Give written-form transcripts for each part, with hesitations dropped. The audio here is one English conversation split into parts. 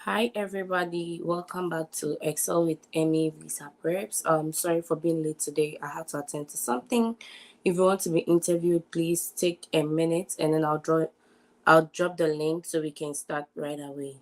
Hi everybody, welcome back to Excel with Emmy Visa Preps. Sorry for being late today. I had to attend to something. If you want to be interviewed, please take a minute and then I'll drop the link so we can start right away.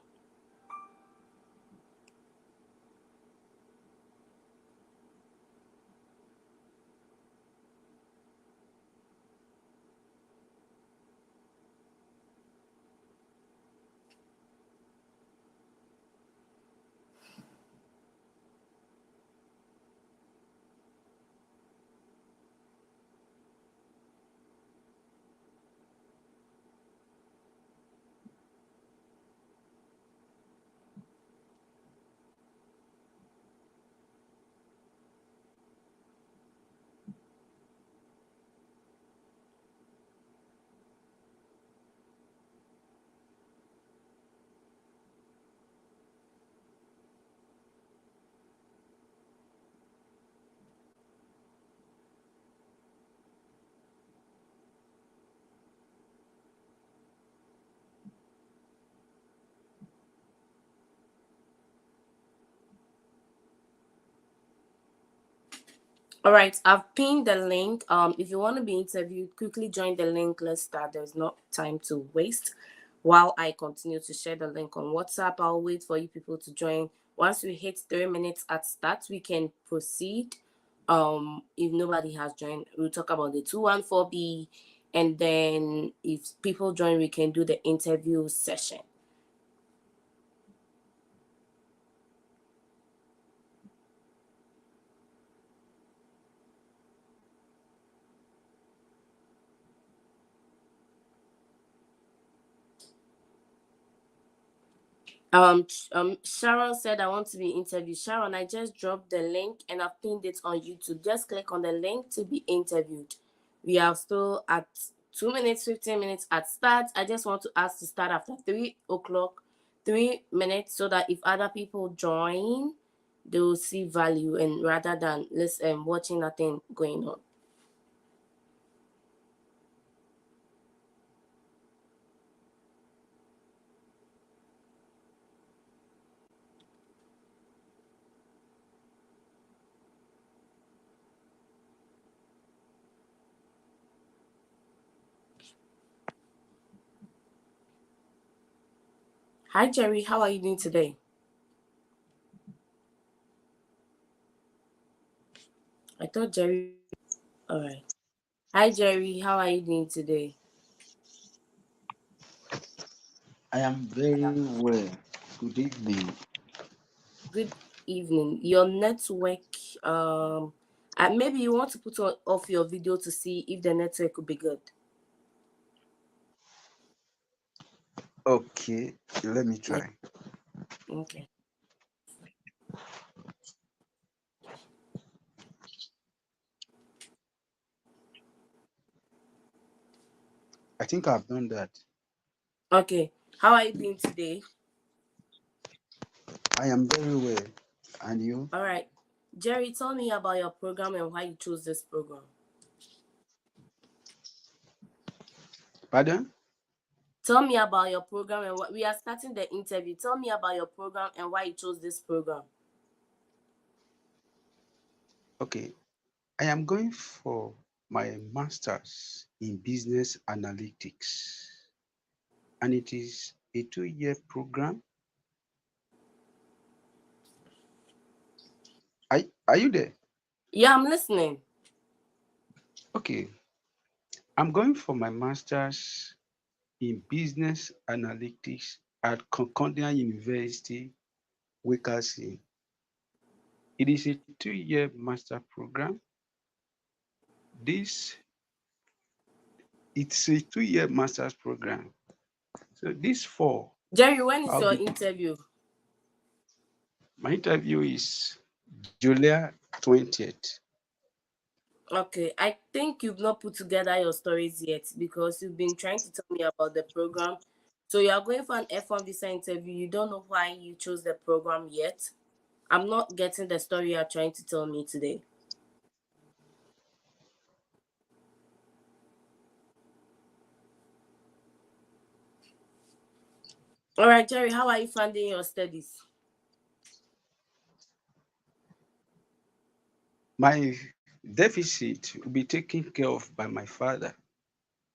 All right, I've pinned the link. If you want to be interviewed, quickly join the link. Let's start. There's no time to waste. While I continue to share the link on WhatsApp, I'll wait for you people to join. Once we hit 3 minutes at start, we can proceed. If nobody has joined, we'll talk about the 214B, and then if people join, we can do the interview session. Sharon said I want to be interviewed. Sharon, I just dropped the link and I've pinned it on YouTube. Just click on the link to be interviewed. We are still at 2 minutes, 15 minutes at start. I just want to ask to start after 3 o'clock, 3 minutes, so that if other people join, they will see value and rather than listen watching nothing going on. Hi Jerry, how are you doing today? I thought Jerry. All right. Hi Jerry, how are you doing today? I am very well. Good evening. Good evening. Your network, maybe you want to put off your video to see if the network could be good. Okay, let me Yeah, try. okay. I think I've done that. Okay. How are you doing today? I am very well. And you? All right. Jerry, tell me about your program and why you chose this program. Pardon? Tell me about your program and what we are starting the interview. Tell me about your program and why you chose this program. Okay. I am going for my master's in business analytics. And it is a 2 year program. Are you there? Yeah, I'm listening. Okay. I'm going for my master's in business analytics at Concordia University, Wickerson. It is a 2 year master program. This it's a 2 year master's program. So this fall, Jerry, when is I'll your be interview? my interview is July 20th. Okay, I think you've not put together your stories yet because you've been trying to tell me about the program. So you are going for an F1 visa interview. You don't know why you chose the program yet. I'm not getting the story you're trying to tell me today. All right, Jerry, how are you funding your studies? My deficit will be taken care of by my father,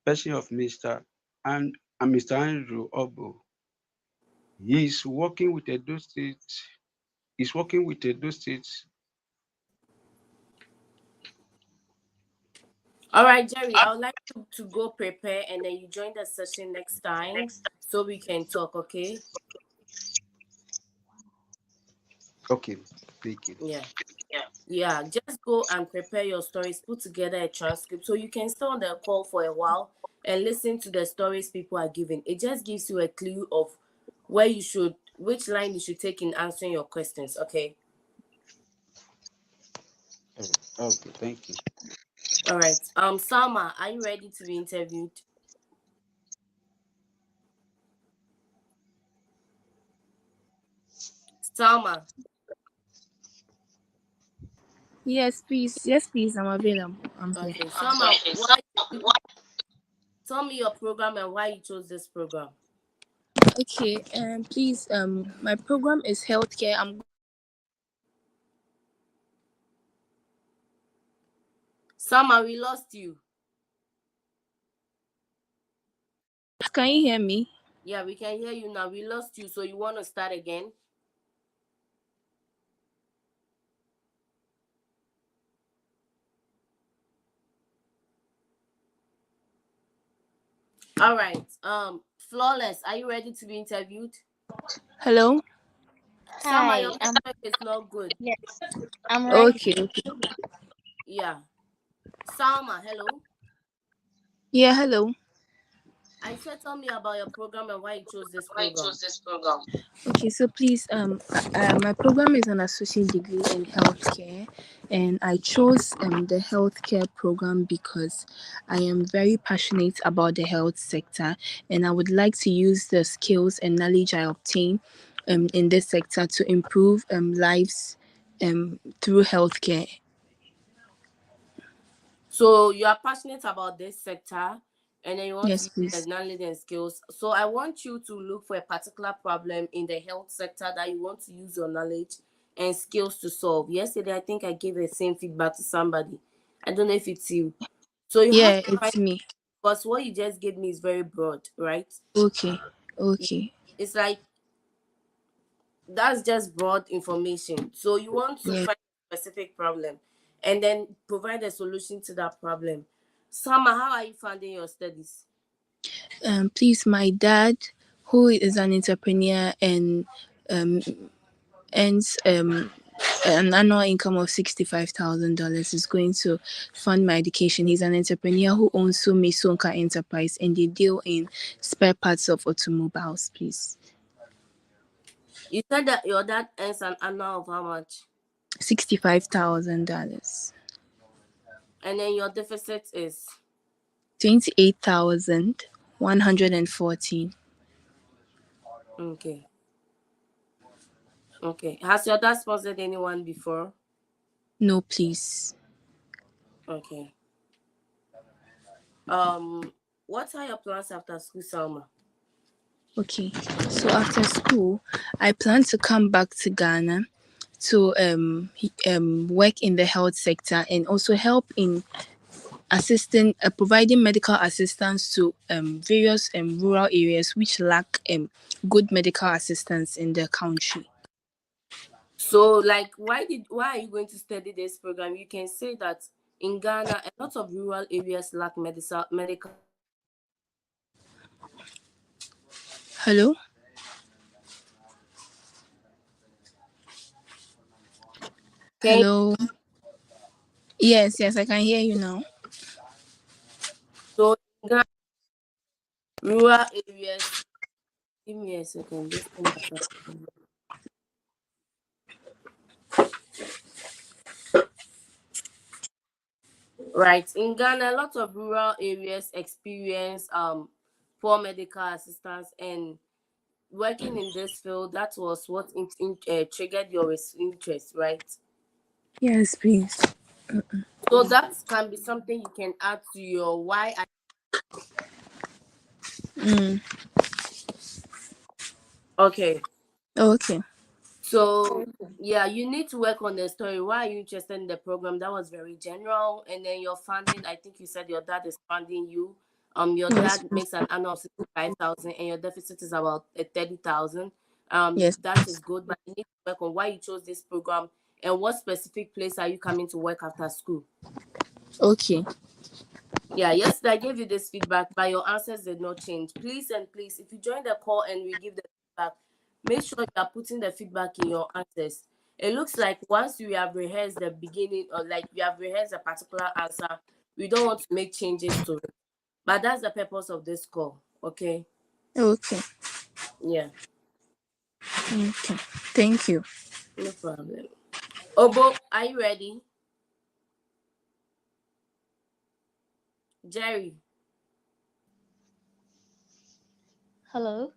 person of Mr. Andrew Obo. He's working with Edo State. He's working with Edo State. All right, Jerry, I would like you to go prepare and then you join the session next time so we can talk, okay? Okay, thank you. Yeah. Yeah, just go and prepare your stories, put together a transcript so you can stay on the call for a while and listen to the stories people are giving. It just gives you a clue of which line you should take in answering your questions, okay? Okay, thank you. All right. Salma, are you ready to be interviewed? Salma. Yes, please. Yes, please. I'm available. I'm here. Okay. Salma, why tell me your program and why you chose this program? Okay. Please. My program is healthcare. Salma, we lost you. Can you hear me? Yeah, we can hear you now. We lost you, so you want to start again? All right. Flawless, are you ready to be interviewed? Hello. Salma, your Hi, network is not good. yes, I'm ready. Okay. Okay. Yeah. Salma, hello. Yeah. Hello. I said tell me about your program and why you chose this program. Okay. So please. My program is an associate degree in healthcare, and I chose the healthcare program because I am very passionate about the health sector, and I would like to use the skills and knowledge I obtain in this sector to improve lives through healthcare. So you are passionate about this sector and then you want to Yes, use the please. knowledge and skills. So I want you to look for a particular problem in the health sector that you want to use your knowledge and skills to solve. Yesterday I think I gave the same feedback to somebody. I don't know if it's you. So you have Yeah, to find, it's me. because what you just gave me is very broad, right? Okay. Okay. It's like that's just broad information. So you want to Yeah. find a specific problem and then provide a solution to that problem. Summer, how are you funding your studies? Please, my dad, who is an entrepreneur and um, earns an annual income of $65,000, is going to fund my education. He's an entrepreneur who owns Sonka Enterprise, and they deal in spare parts of automobiles. Please, You said that your dad earns an annual of how much? $65,000. And then your deficit is 28,114. okay. Okay. Has your dad sponsored anyone before? No, please. Okay. What are your plans after school, Salma? Okay. So after school, I plan to come back to Ghana to work in the health sector and also help in assisting providing medical assistance to various rural areas which lack good medical assistance in the country. So like why are you going to study this program? You can say that in Ghana a lot of rural areas lack medical. Hello. Can Hello. Yes, yes, I can hear you now. so in Ghana, rural areas. Give me a second. This thing is not- Right. In Ghana, a lot of rural areas experience poor medical assistance, and working in this field, that was what triggered your interest, right? Yes, please. So that can be something you can add to your why. Mm. Okay. Okay. So yeah, you need to work on the story. Why are you interested in the program? That was very general. And then your funding, I think you said your dad is funding you. Your Yes. dad makes an annual of 65,000 and your deficit is about 30,000. Yes. That is good, but you need to work on why you chose this program and what specific place are you coming to work after school. Okay. Yeah, yesterday I gave you this feedback, but your answers did not change. Please and please, if you join the call and we give the feedback, make sure you are putting the feedback in your answers. It looks like once you have rehearsed the beginning or like you have rehearsed a particular answer, we don't want to make changes to it. But that's the purpose of this call. Okay. Okay. Yeah, Okay. Thank you. no problem. Obo, are you ready? Jerry, Hello.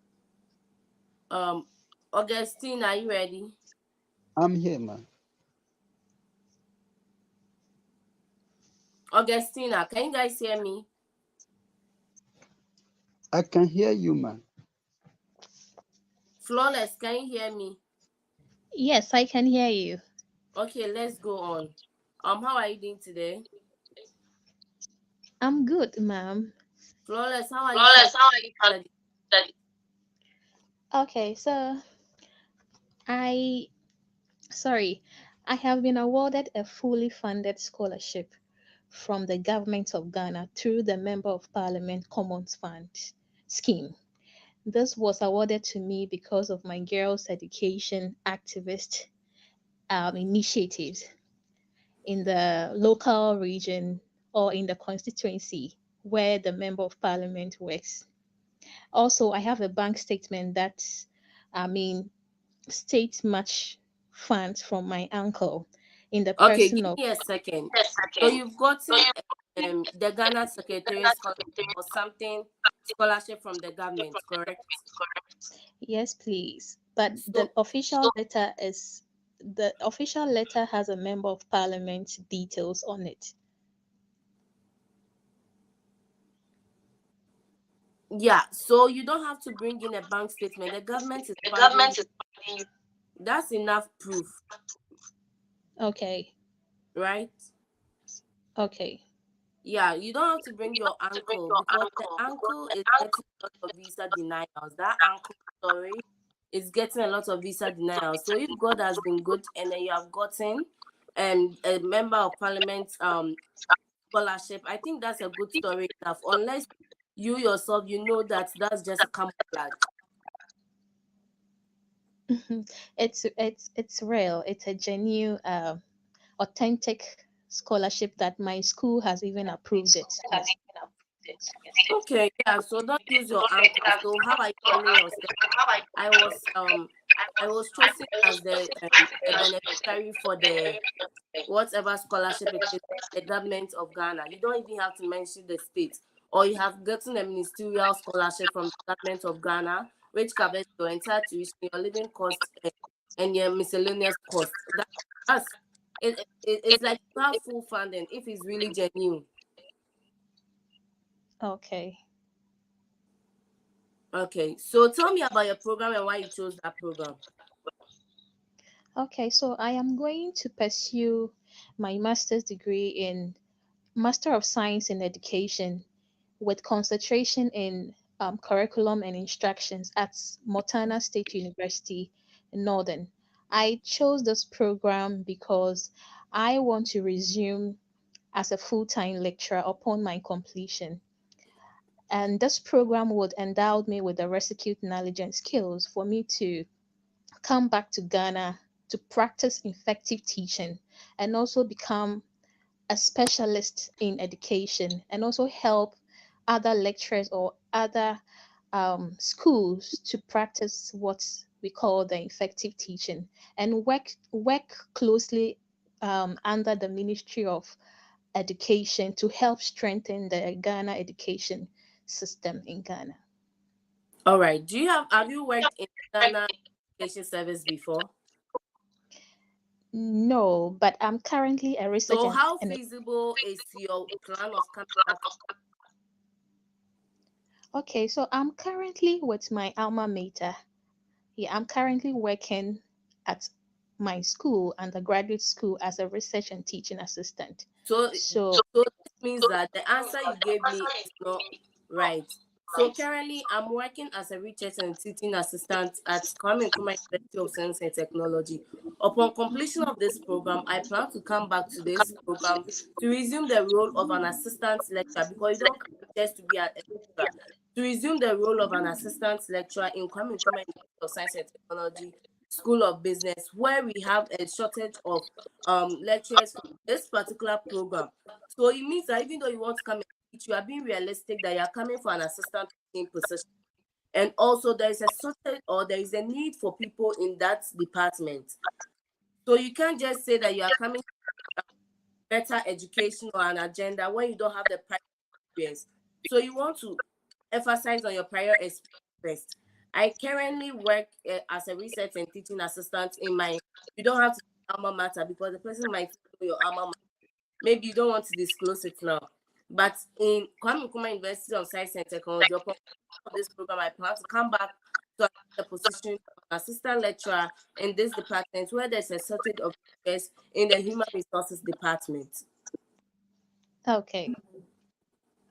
um, Augustine, are you ready? I'm here, man. Augustina, can you guys hear me? I can hear you, man. Flawless, can you hear me? Yes, I can hear you. Okay, let's go on. How are you doing today? I'm good, ma'am. Flawless, how are you studying? Okay, so I, sorry, I have been awarded a fully funded scholarship from the government of Ghana through the Member of Parliament Commons Fund scheme. This was awarded to me because of my girls' education activist initiatives in the local region or in the constituency where the Member of Parliament works. Also, I have a bank statement that, I mean, states much funds from my uncle in the Okay, person give of. me a second. So you've gotten the Ghana Secretariat Scholarship or something scholarship from the government, correct? Yes, please. But So the official letter has a member of parliament details on it. yeah, so you don't have to bring in a bank statement. The government is funding you. That's enough proof, Okay, right? okay. Yeah, you don't have to bring your uncle because the uncle is getting a lot of visa denials. That uncle story is getting a lot of visa denials. So if God has been good and then you have gotten a member of parliament scholarship, I think that's a good story enough. Unless you yourself you know that that's just a camouflage. It's real. It's a genuine, authentic scholarship that my school has even approved it. Yes. Okay, yeah. So don't use your uncle. So how are you finding yourself? I was um I was chosen as the beneficiary for the whatever scholarship it is, the government of Ghana. You don't even have to mention the state. Or you have gotten a ministerial scholarship from the government of Ghana, which covers your entire tuition, your living cost, and your miscellaneous costs. That's it's like you have full funding if it's really genuine. Okay. Okay, so tell me about your program and why you chose that program. Okay, so I am going to pursue my master's degree in Master of Science in Education with concentration in curriculum and instructions at Montana State University in Northern. I chose this program because I want to resume as a full-time lecturer upon my completion. And this program would endow me with the requisite knowledge and skills for me to come back to Ghana to practice effective teaching and also become a specialist in education and also help other lecturers or other schools to practice what we call the effective teaching and work closely under the Ministry of Education to help strengthen the Ghana education system in Ghana. All right. Have you worked in Ghana education service before? No, but I'm currently a research So how and feasible is your plan of coming back? okay, so I'm currently with my alma mater, Yeah, I'm currently working at my school, undergraduate school, as a research and teaching assistant. So, So, so this means that the answer you gave me is not right. So currently, I'm working as a research and teaching assistant at Kwame Nkrumah University of Science and Technology. Upon completion of this program, I plan to come back to this program to resume the role of an assistant lecturer, because you don't come just to be a lecturer. To resume the role of an assistant lecturer in Kwame Nkrumah University of Science and Technology School of Business, where we have a shortage of lecturers for this particular program. So it means that even though you want to come and teach, you are being realistic that you are coming for an assistant teaching position. And also there is a shortage, or there is a need for people in that department. So you can't just say that you are coming for better education or an agenda when you don't have the prior experience. So you want to emphasize on your prior experience first. I currently work as a research and teaching assistant in my, you don't have to say alma mater, because the person might know your alma mater. Maybe you don't want to disclose it now. But in Kwame Nkrumah University of Science and Technology, upon completion of this program, I plan to come back to the position of an assistant lecturer in this department, where there's a shortage of teachers in the human resources department. okay,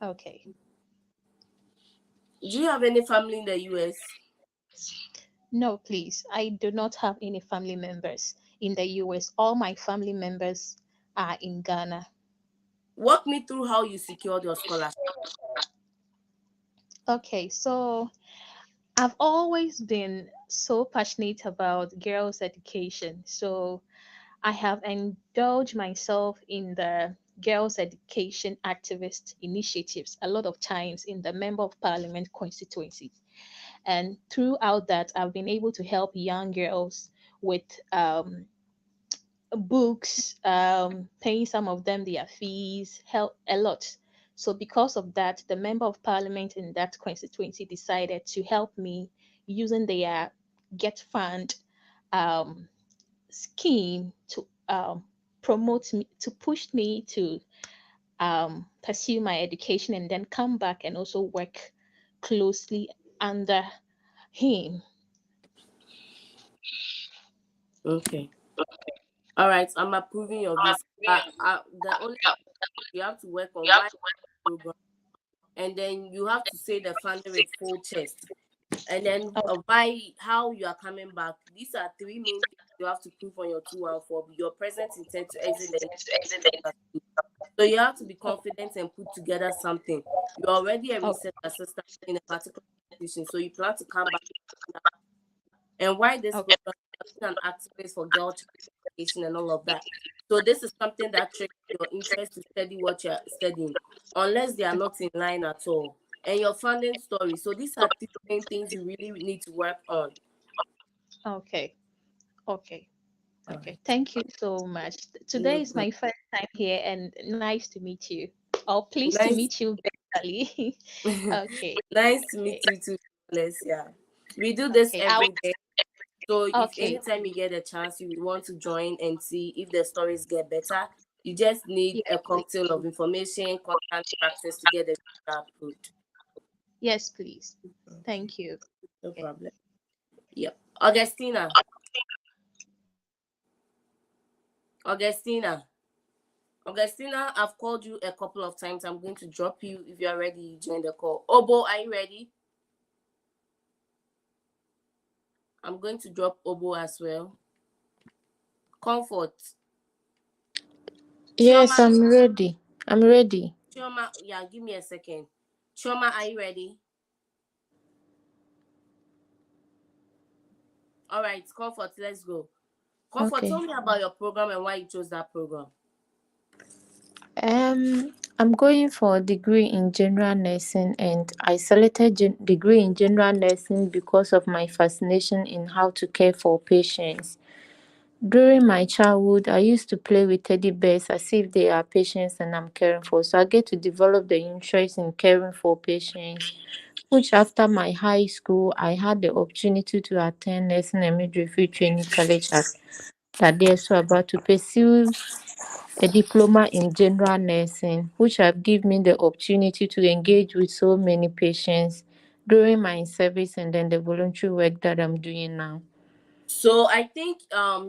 okay. Do you have any family in the US? No, please. I do not have any family members in the US. All my family members are in Ghana. Walk me through how you secured your scholarship. Okay, so I've always been so passionate about girls' education. So I have indulged myself in the girls' education activist initiatives a lot of times in the Member of Parliament constituency. And throughout that, I've been able to help young girls with books, paying some of them their fees, help a lot. So because of that, the member of parliament in that constituency decided to help me using their Get Fund um, scheme to promote me, to push me to pursue my education and then come back and also work closely under him. Okay. All right. I'm approving your visa. The only, you have to work on why program, and then you have to say the funding with full chest, and then why, how you are coming back. These are three main things you have to prove on your 214. Your present intent to exit the industry. So you have to be confident and put together something. You're already a Oh, research assistant in a particular institution, so you plan to come back. And why this okay. program is an activist for girl child education and all of that. So this is something that triggers your interest to study what you're studying, unless they are not in line at all. And your funding story. So these are three main things you really need to work on. Okay. Okay. All Okay, right. thank you so much. Today No is problem. my first time here and nice to meet you. Or pleased to Nice, meet you virtually. Okay, nice to okay, meet you too, Les. Yeah. We do this okay. every day. So if Okay, anytime you get a chance, you want to join and see if the stories get better, you just need yes, a please. cocktail of information, constant practice to get the visa approved. Yes, please. Thank you. No Okay. problem. Yep. Augustina. Augustina. Augustina, I've called you a couple of times. I'm going to drop you. If you're ready, you join the call. Obo, are you ready? I'm going to drop Obo as well. Comfort. Yes, Chioma. I'm ready. I'm ready. Chioma, yeah, give me a second. Chioma, are you ready? All right, Comfort, let's go. Comfort, tell Okay. me about your program and why you chose that program. I'm going for a degree in general nursing, and I selected degree in general nursing because of my fascination in how to care for patients. During my childhood, I used to play with teddy bears as if they are patients and I'm caring for. So I get to develop the interest in caring for patients, which after my high school, I had the opportunity to attend nursing and midwifery training college at Tade, so about to pursue a diploma in general nursing, which have given me the opportunity to engage with so many patients during my service and then the voluntary work that I'm doing now. So I think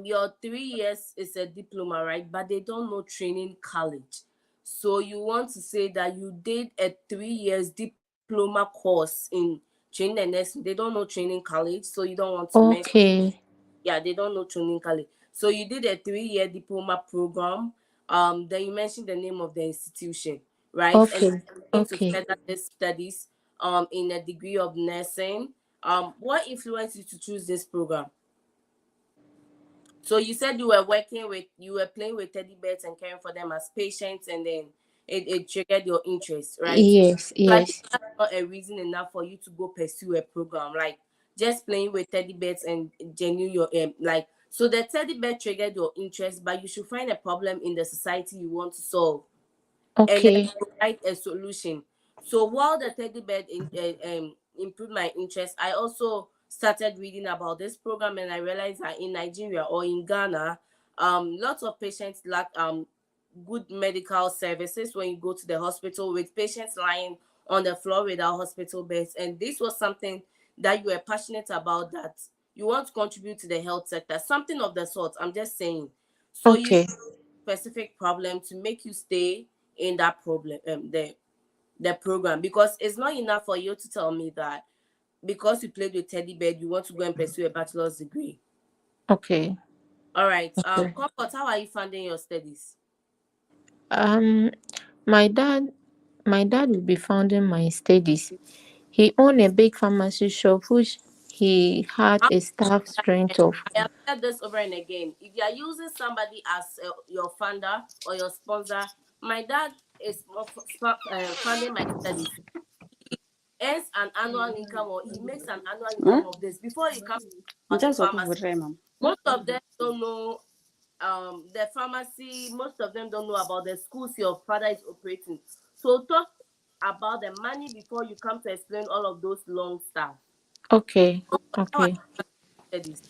your 3 years is a diploma, right? But they don't know training college. So you want to say that you did a 3 years diploma course in training and nursing. They don't know training college, so you don't want to mention. Okay. Yeah, they don't know training college. So you did a 3 year diploma program. Then you mentioned the name of the institution, right? And Okay. into Okay. further this studies in a degree of nursing. What influenced you to choose this program? So you said you were playing with teddy bears and caring for them as patients, and then it triggered your interest, right? Yes, So I think yes. that's not a reason enough for you to go pursue a program like just playing with teddy bears and genuine your like. So the teddy bear triggered your interest, but you should find a problem in the society you want to solve and then Okay. provide a solution. So while the teddy bear improved my interest, I also started reading about this program, and I realized that in Nigeria or in Ghana, lots of patients lack good medical services when you go to the hospital, with patients lying on the floor without hospital beds. And this was something that you were passionate about, that you want to contribute to the health sector, something of the sort. I'm just saying. So you Okay. specific problem to make you stay in that problem the program, because it's not enough for you to tell me that because you played with teddy bear you want to go and pursue a bachelor's degree. Okay. All right, Okay. Comfort, how are you funding your studies? Um, my dad, my dad will be funding my studies. He owned a big pharmacy shop, which he had How- a staff strength of. I have said this over and again. If you are using somebody as your funder or your sponsor, my dad is funding my studies, earns an annual income, or he makes an annual Hã? income of this before he comes Não about the já só pharmacy. cobrei, ma'am. Most of them don't know the pharmacy. Most of them don't know about the schools your father is operating. So talk about the money before you come to explain all of those long stuff. Okay. How I Okay. studies.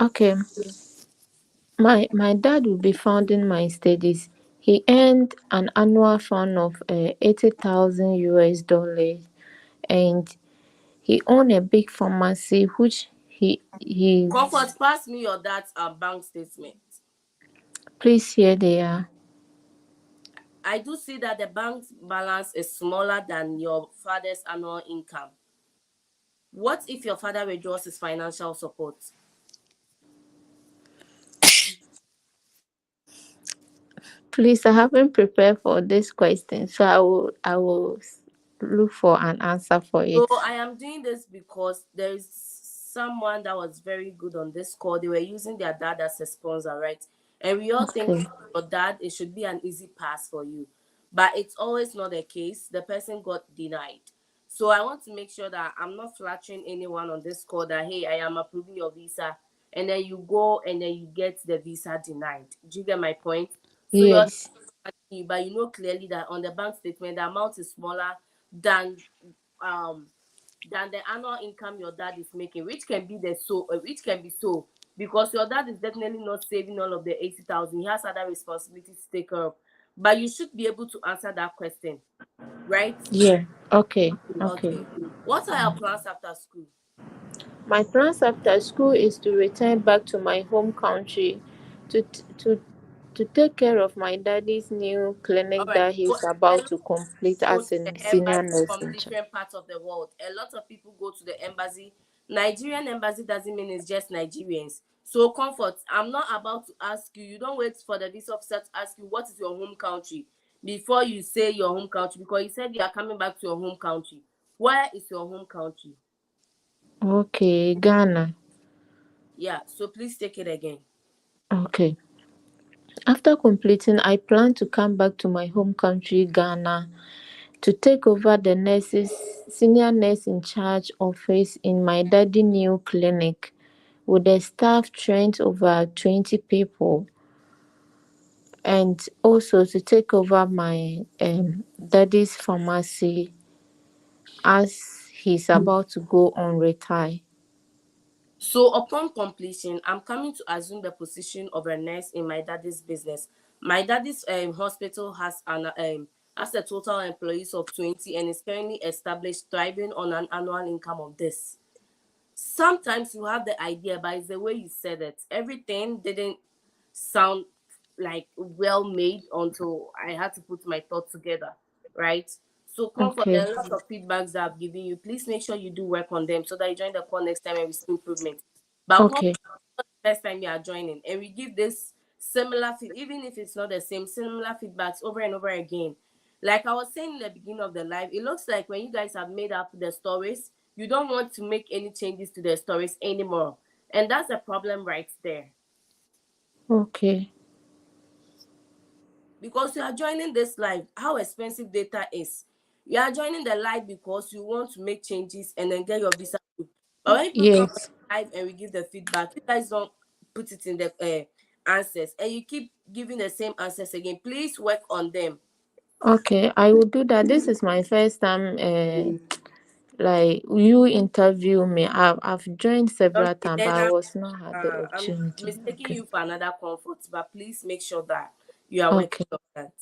Okay. My dad will be funding my studies. He earned an annual fund of 80,000 US dollars, and he owned a big pharmacy which he Comfort, pass me your dad's bank statement. please here they are. I do see that the bank balance is smaller than your father's annual income. What if your father withdraws his financial support? Please, I haven't prepared for this question, so I will look for an answer for So it. I am doing this because there is someone that was very good on this call. They were using their dad as a sponsor, right? And we all think Okay. your dad, it should be an easy pass for you. But it's always not the case. The person got denied. So I want to make sure that I'm not flattering anyone on this call that, hey, I am approving your visa. And then you go and then you get the visa denied. Do you get my point? So your dad, Yes. but you know clearly that on the bank statement, the amount is smaller than um than the annual income your dad is making, which can be which can be so, because your dad is definitely not saving all of the 80,000. He has other responsibilities to take care of. But you should be able to answer that question, right? Yeah. Okay. Okay. Okay. What are your plans after school? My plans after school is to return back to my home country to to take care of my daddy's new All clinic right. that So he's a about lot to complete go as to a the senior embassy nurse from in charge. different parts of the world. A lot of people go to the embassy. Nigerian embassy doesn't mean it's just Nigerians. So comfort, I'm not about to ask you. You don't wait for the visa officer to ask you what is your home country before you say your home country, because you said you are coming back to your home country. Where is your home country? Okay, Ghana. Yeah. So please take it again. Okay. After completing, I plan to come back to my home country, Ghana, to take over the senior nurse in charge office in my daddy new clinic with a staff trained over 20 people, and also to take over my daddy's pharmacy as he's about to go on retire. So upon completion, I'm coming to assume the position of a nurse in my daddy's business. My daddy's hospital has has a total employees of 20 and is currently established, thriving on an annual income of this. Sometimes you have the idea, but it's the way you said it. Everything didn't sound like well made until I had to put my thoughts together, right? So comfort, Okay. there are lots of feedbacks that I've given you. Please make sure you do work on them so that you join the call next time and we see improvement. But comfort, Okay. first time you are joining, and we give this similar even if it's not the same, similar feedbacks over and over again. Like I was saying in the beginning of the live, it looks like when you guys have made up the stories, you don't want to make any changes to the stories anymore, and that's the problem right there. Okay. Because you are joining this live, how expensive data is. You are joining the live because you want to make changes and then get your visa approved. But when people come Yes. live and we give the feedback, you guys don't put it in the answers, and you keep giving the same answers again. Please work on them. Okay, I will do that. This is my first time like you interview me. I've joined several Okay, times, but then I was not had the I'm opportunity. mistaking Okay. you for another comfort, but please make sure that you are working Okay. on that.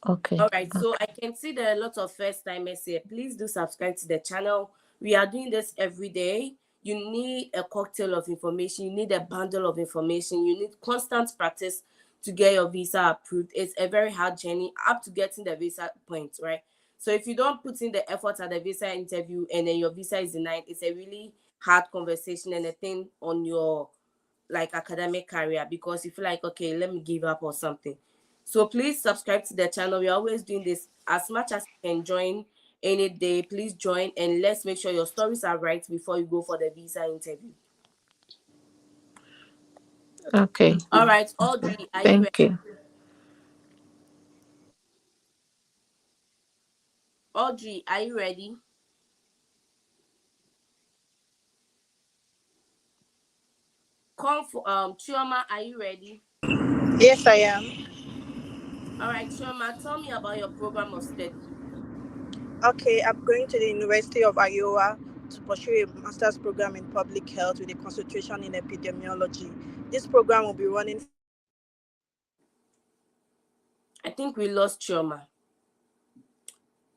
Okay. All right, so I can see there are a lot of first timers here. Please do subscribe to the channel. We are doing this every day. You need a cocktail of information, you need a bundle of information, you need constant practice to get your visa approved. It's a very hard journey up to getting the visa point, right? So if you don't put in the effort at the visa interview and then your visa is denied, it's a really hard conversation and a thing on your like academic career, because you feel like, okay, let me give up or something. So please subscribe to the channel. We're always doing this. As much as you can join any day, please join, and let's make sure your stories are right before you go for the visa interview. Okay. All right, Audrey, are you ready? Thank you. Audrey, are you ready? Chioma, are you ready? Yes, I am. All right, Chioma, tell me about your program of study. Okay, I'm going to the University of Iowa to pursue a master's program in public health with a concentration in epidemiology. This program will be running. I think we lost Chioma.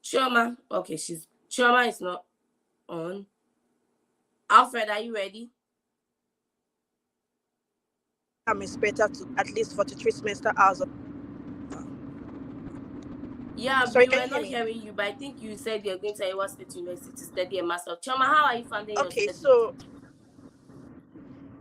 Chioma, okay, Chioma is not on. Alfred, are you ready? I'm expected to at least 43 semester hours. Yeah, Sorry, we can were you hear not me? hearing you, but I think you said you're going to Iowa State University to study a master. Choma, how are you funding your Okay, studies? so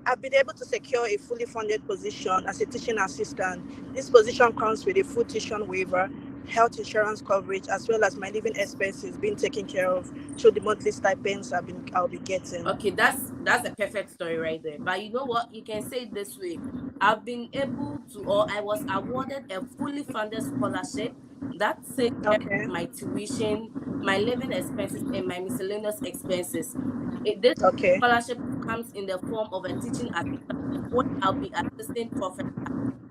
I've been able to secure a fully funded position as a teaching assistant. This position comes with a full tuition waiver, health insurance coverage, as well as my living expenses being taken care of through the monthly stipends I'll be getting. Okay, that's a perfect story right there. But you know what? You can say it this way. I've been able to, or I was awarded a fully funded scholarship that takes care Okay, of my tuition, my living expenses, and my miscellaneous expenses. This okay, scholarship comes in the form of a teaching assistant where I'll be assisting professor.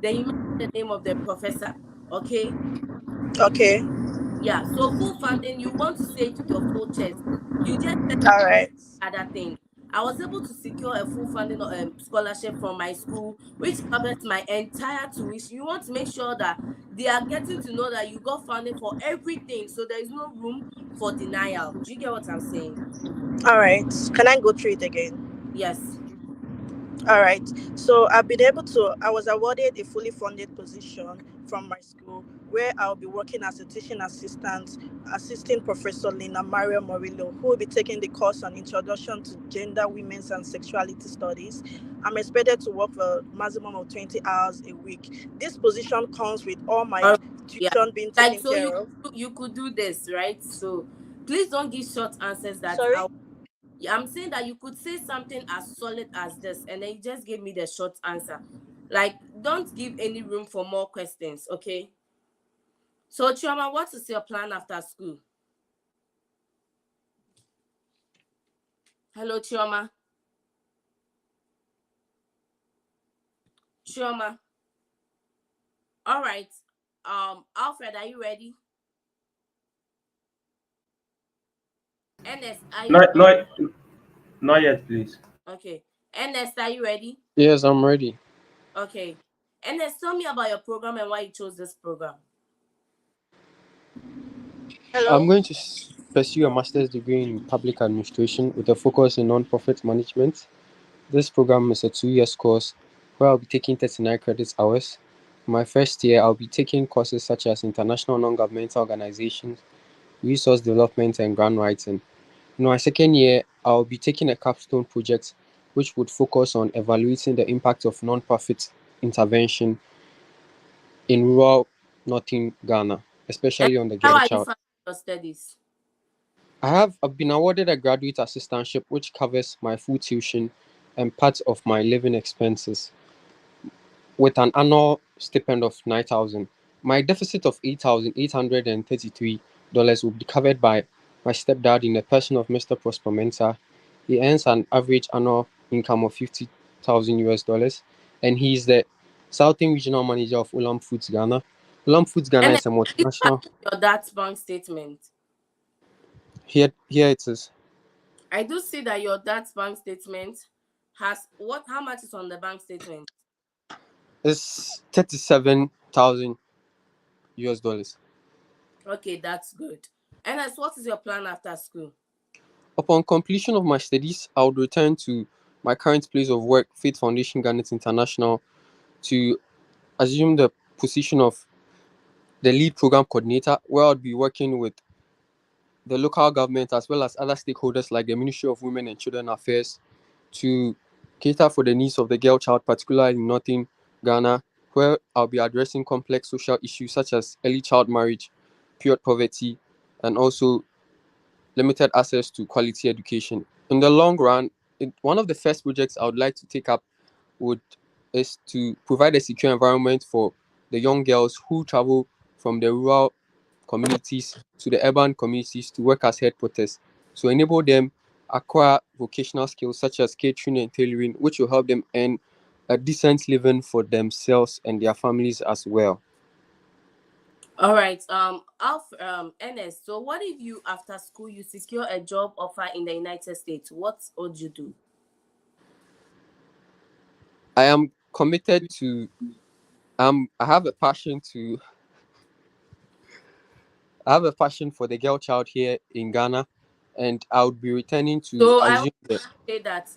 Then you mention the name of the professor, okay? okay, Yeah, so full funding, you want to say it with your full chest. You just said all right, other thing. I was able to secure a full funding scholarship from my school, which covers my entire tuition. You want to make sure that they are getting to know that you got funding for everything, so there is no room for denial. Do you get what I'm saying? all right. Can I go through it again? Yes. All right. So I was awarded a fully funded position from my school where I'll be working as a teaching assistant, assisting Professor Lina Maria Morillo, who will be taking the course on Introduction to Gender, Women's and Sexuality Studies. I'm expected to work for a maximum of 20 hours a week. This position comes with all All my right. Yeah. tuition being Like taken so, care of. you could do this, right? So please don't give short answers. Sorry? Yeah, I'm saying that you could say something as solid as this, and then you just give me the short answer. Like, don't give any room for more questions, okay? So, Chioma, what is your plan after school? Hello, Chioma. Chioma. All right. Alfred, are you ready? Ernest, are you Not, not, not yet, please. okay? Ernest, are you ready? Yes, I'm ready. Okay. Ernest, tell me about your program and why you chose this program. I'm Hello. going to pursue a master's degree in public administration with a focus in non-profit management. This program is a 2 year course where I'll be taking 39 credits hours. My first year, I'll be taking courses such as international non-governmental organizations, resource development, and grant writing. In my second year, I'll be taking a capstone project which would focus on evaluating the impact of non-profit intervention in rural northern Ghana, And especially on the how girl are you child. finding your studies? I've been awarded a graduate assistantship which covers my full tuition and part of my living expenses with an annual stipend of 9,000. My deficit of $8,833 will be covered by my stepdad in the person of Mr. Prosper Mensah. He earns an average annual income of 50,000 US dollars, and he is the Southern Regional Manager of Ulam Foods Ghana. Ulam Foods Ghana And is a please attach multinational. your dad's bank statement. Here it is. I do see that your dad's bank statement has what? How much is on the bank statement? It's 37,000 US dollars. Okay, that's good. And as what is your plan after school? Upon completion of my studies, I would return to my current place of work, Faith Foundation Garnet International, to assume the position of the lead program coordinator, where I'd be working with the local government as well as other stakeholders like the Ministry of Women and Children Affairs to cater for the needs of the girl child, particularly in northern Ghana, where I'll be addressing complex social issues such as early child marriage, period poverty, and also limited access to quality education. In the long run, one of the first projects I would like to take up would is to provide a secure environment for the young girls who travel from the rural communities to the urban communities to work as head porters to enable them acquire vocational skills such as catering and tailoring, which will help them earn a decent living for themselves and their families as well. All right. Ernest. So, what if you after school you secure a job offer in the United States? What would you do? I am committed to I have a passion to I have a passion for the girl child here in Ghana, and I would be returning to So, I want assume to the say that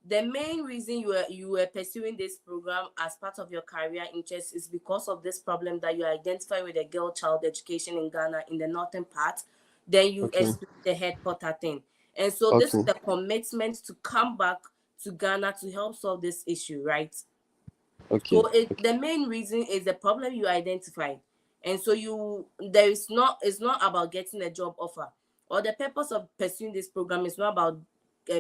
the main reason you were pursuing this program as part of your career interest is because of this problem that you identify with the girl child education in Ghana in the northern part. Then you okay, explain the head porter thing, and so this is okay, the commitment to come back to Ghana to help solve this issue, right? okay, So the main reason is the problem you identified, and so there is not it's not about getting a job offer, or the purpose of pursuing this program is not about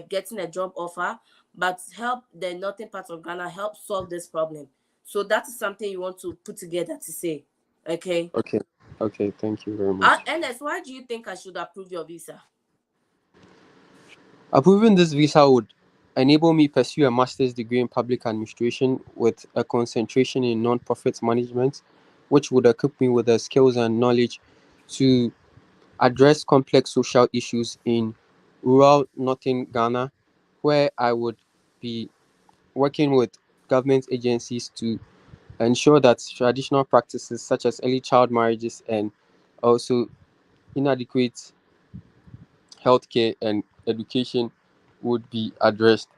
getting a job offer, but help the northern part of Ghana help solve this problem. So that is something you want to put together to say, okay? okay, okay. Thank you very much. Ernest, why do you think I should approve your visa? Approving this visa would enable me pursue a master's degree in public administration with a concentration in non-profit management, which would equip me with the skills and knowledge to address complex social issues in rural northern Ghana, where I would be working with government agencies to ensure that traditional practices such as early child marriages and also inadequate healthcare and education would be addressed.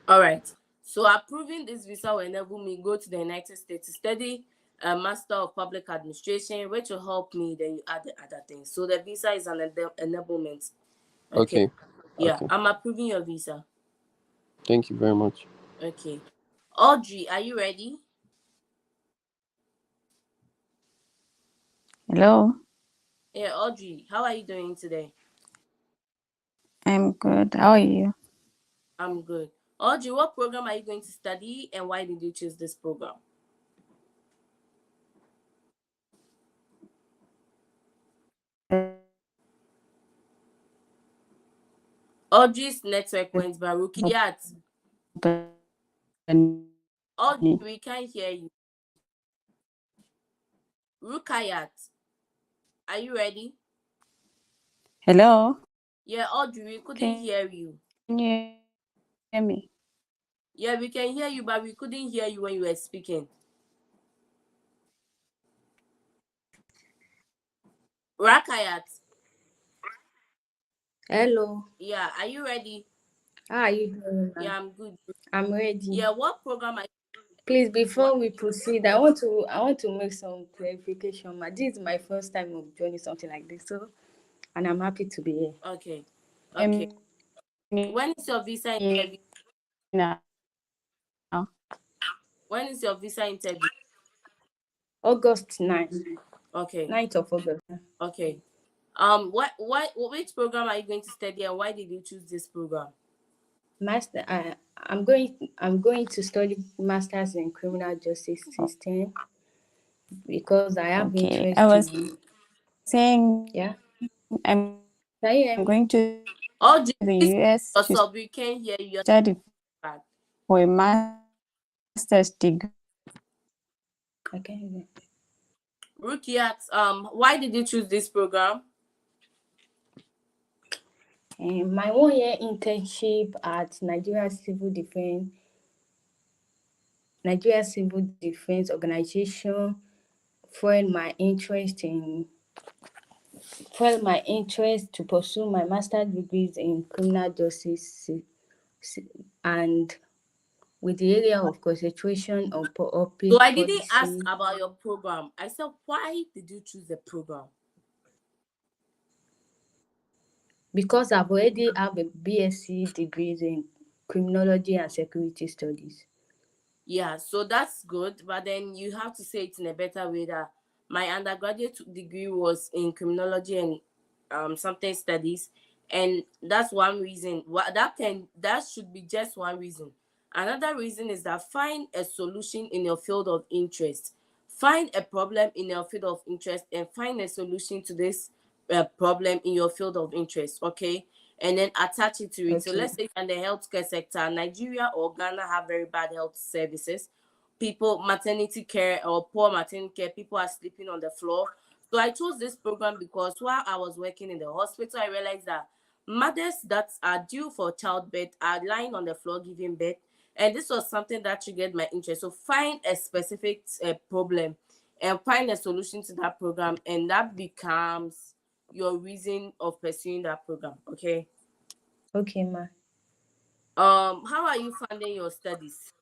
All right. So approving this visa will enable me go to the United States to study a Master of Public Administration, which will help me. Then you add the other things. So the visa is an enablement. Okay. Okay, Yeah, okay. I'm approving your visa. Thank you very much. Okay. Audrey, are you ready? Hello, Yeah, Audrey, how are you doing today? I'm good. How are you? I'm good. Audrey, what program are you going to study and why did you choose this program? Audrey's network went by Rukiyat. Audrey, we can't hear you. Rukayat, are you ready? Hello, Yeah, Audrey, we couldn't can hear you. you hear me? Yeah, we can hear you, but we couldn't hear you when you were speaking. Rakayat, Hello. Yeah, are you ready? How are you doing, Yeah, ma'am? I'm good. I'm ready. Yeah, what program are Please, what before we proceed, I want to make some clarification. Ma. This is my first time of joining something like this, so and I'm happy to be here. okay. Okay. Um, When is your visa interview? now When is your visa interview? August 9th, Okay. 9th of August. Okay. Which program are you going to study and why did you choose this program? Master, I'm going to study masters in criminal justice system because I have Okay, interest I was to. saying Yeah, I'm can you hear me? going to Oh, do the you US to yourself? We can't hear you. You're study bad. for a master's degree. Okay. Rukiat, why did you choose this program? My 1 year internship at Nigeria Civil Defense Organization fueled my interest to pursue my master's degrees in criminal justice and with the area of concentration on So public I didn't ask policy about your program. I said, why did you choose the program? because I've already have a BSc degrees in criminology and security studies. Yeah, so that's good, but then you have to say it in a better way that my undergraduate degree was in criminology and something studies, and that's one reason. That should be just one reason. Another reason is that find a solution in your field of interest. Find a problem in your field of interest and find a solution to this problem in your field of interest. Okay, and then attach it to it. So Okay. let's say in the healthcare sector, Nigeria or Ghana have very bad health services. People, maternity care or poor maternity care, people are sleeping on the floor. So I chose this program because while I was working in the hospital, I realized that mothers that are due for childbirth are lying on the floor giving birth. And this was something that triggered my interest. So find a specific problem and find a solution to that program, and that becomes your reason of pursuing that program. Okay. Okay, ma. How are you funding your studies?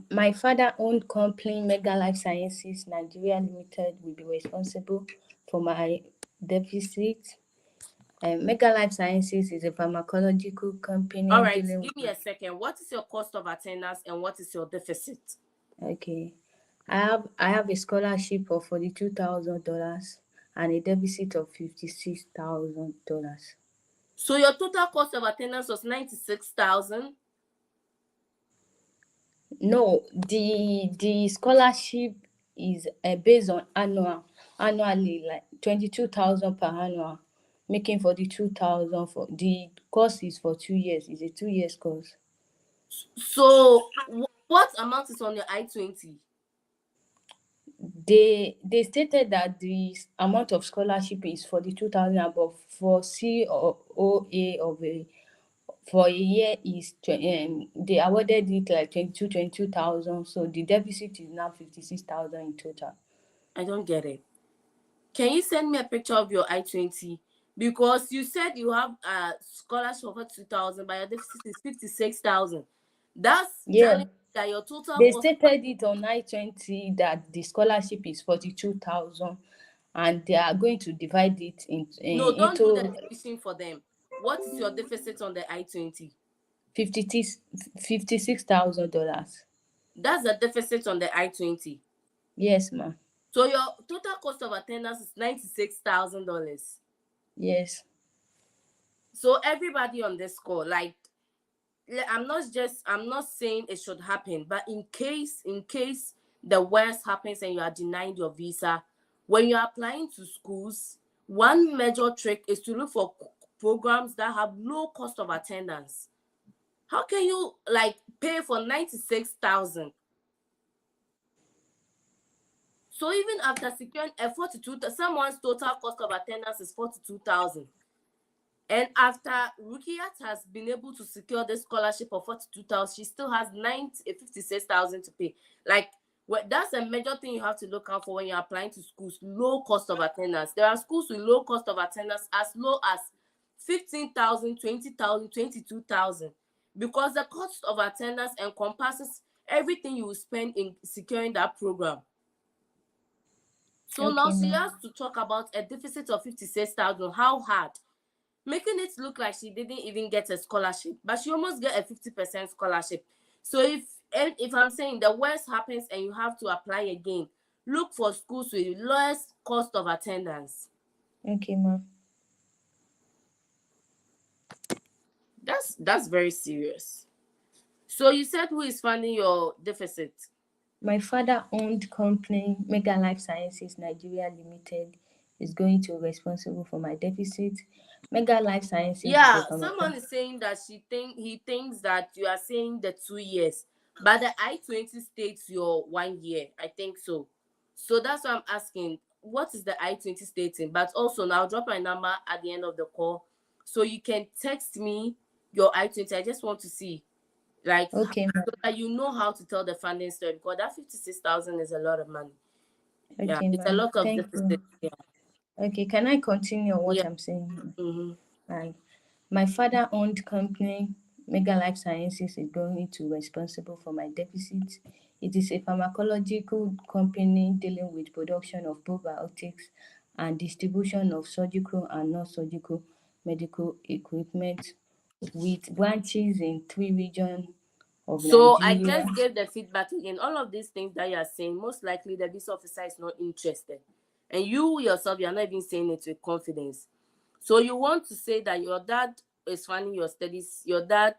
My father-owned company, Mega Life Sciences Nigeria Limited, will be responsible for my deficit. Mega Life Sciences is a pharmacological company All right, dealing give me with. a second. What is your cost of attendance and what is your deficit? Okay, I have a scholarship of $42,000 and a deficit of $56,000. So your total cost of attendance was 96,000. No, the scholarship is based on annually like 22,000 per annual, making 42,000 for the course is for 2 years. It's a 2 years course. So what amount is on your I-20? They stated that the amount of scholarship is 42,000, but for C or OA of a for a year is they awarded it like 22,000. So the deficit is now 56,000 in total. I don't get it. Can you send me a picture of your I-20? Because you said you have a scholarship for 2,000, but your deficit is 56,000. That's Yeah, telling me that your total they cost. stated it on I-20 that the scholarship is 42,000 and they are going to divide it No, don't do the into division for them. What is your deficit on the I-20? $56,000. That's the deficit on the I-20. Yes, ma'am. So your total cost of attendance is $96,000. Yes. So everybody on this call, like, I'm not saying it should happen, but in case the worst happens and you are denied your visa, when you're applying to schools, one major trick is to look for programs that have low cost of attendance. How can you like pay for 96,000? So even after securing a 42, someone's total cost of attendance is 42,000. And after Rukiat has been able to secure the scholarship of 42,000, she still has 56,000 to pay. Like, that's a major thing you have to look out for when you're applying to schools. Low cost of attendance. There are schools with low cost of attendance as low as 15,000, 20,000, 22,000, because the cost of attendance encompasses everything you will spend in securing that program. So now Okay, she ma'am. has to talk about a deficit of 56,000. How hard? Making it look like she didn't even get a scholarship, but she almost get a 50% scholarship. So if I'm saying the worst happens and you have to apply again, look for schools with lowest cost of attendance. Okay, ma'am. That's very serious. So you said who is funding your deficit? My father-owned company, Mega Life Sciences Nigeria Limited, is going to be responsible for my deficit. Mega Life Sciences is a Yeah, pharmaceutical. someone is saying that he thinks that you are saying the 2 years, but the I-20 states your 1 year. I think so. So that's why I'm asking, what is the I-20 stating? But also now drop my number at the end of the call, so you can text me your I-20. I just want to see, like, Okay, ma'am. so that you know how to tell the funding story, because that 56,000 is a lot of money. Yeah, Okay, it's a ma'am. lot of Thank deficit. you. Yeah, Okay, can I continue on what yeah. I'm saying? Mm-hmm. And my father-owned company, Mega Life Sciences, is going to be responsible for my deficit. It is a pharmacological company dealing with production of probiotics and distribution of surgical and non-surgical medical equipment with branches in 3 regions of So I Nigeria. just gave the feedback again. All of these things that you are saying, most likely the visa officer is not interested. And you yourself, you are not even saying it with confidence. So you want to say that your dad is funding your studies, your dad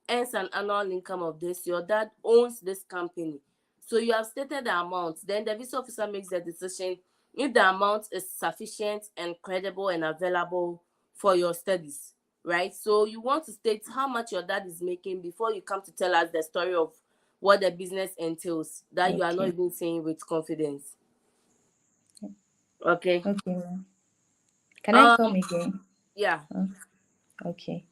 earns an annual income of this, your dad owns this company. So you have stated the amount. Then the visa officer makes the decision if the amount is sufficient and credible and available for your studies, right? So you want to state how much your dad is making before you come to tell us the story of what the business entails, that you are not Okay, even saying with confidence. Okay. okay, ma'am. Can I Um. come again? Yeah. Huh? Okay.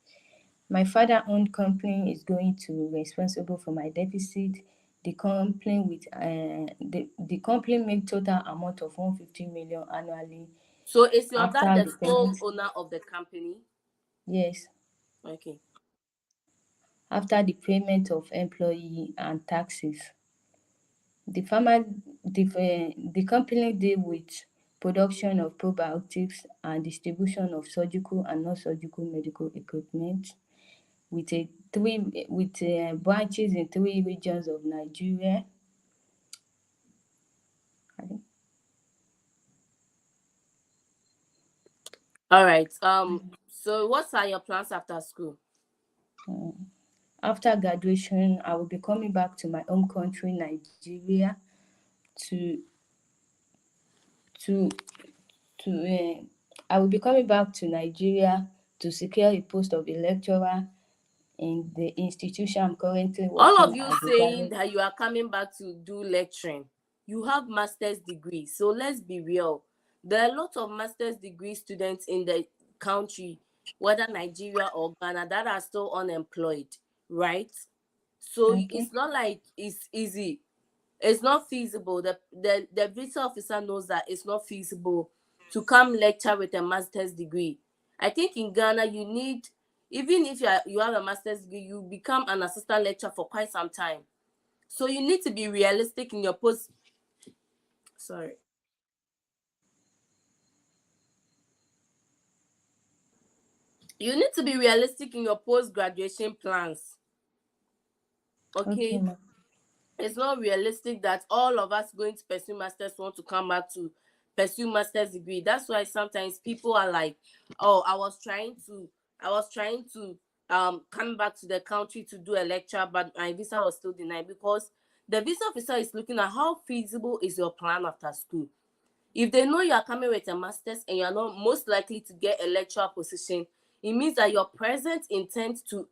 My father-owned company is going to be responsible for my deficit. The company make total amount of 150 million annually So is your dad after the the sole payment. owner of the company? Yes, Okay. after the payment of employee and taxes. The farmer, the company deal with production of probiotics and distribution of surgical and non-surgical medical equipment with branches in 3 regions of Nigeria. All right. So what are your plans after school? After graduation, I will be coming back to my home country, Nigeria, to to I will be coming back to Nigeria to secure a post of a lecturer in the institution I'm currently All working of you as a saying graduate. that you are coming back to do lecturing. You have master's degree. So let's be real. There are a lot of master's degree students in the country, whether Nigeria or Ghana, that are still unemployed, right? So Okay, it's not like it's easy. It's not feasible. The visa officer knows that it's not feasible to come lecture with a master's degree. I think in Ghana you need, even if you have a master's degree, you become an assistant lecturer for quite some time. So you need to be realistic in your post. Sorry. You need to be realistic in your post graduation plans. okay, Okay. ma'am. It's not realistic that all of us going to pursue masters want to come back to pursue master's degree. That's why sometimes people are like, oh, I was trying to come back to the country to do a lecture, but my visa was still denied, because the visa officer is looking at how feasible is your plan after school. If they know you are coming with a master's and you are not most likely to get a lecturer position, it means that your present intent to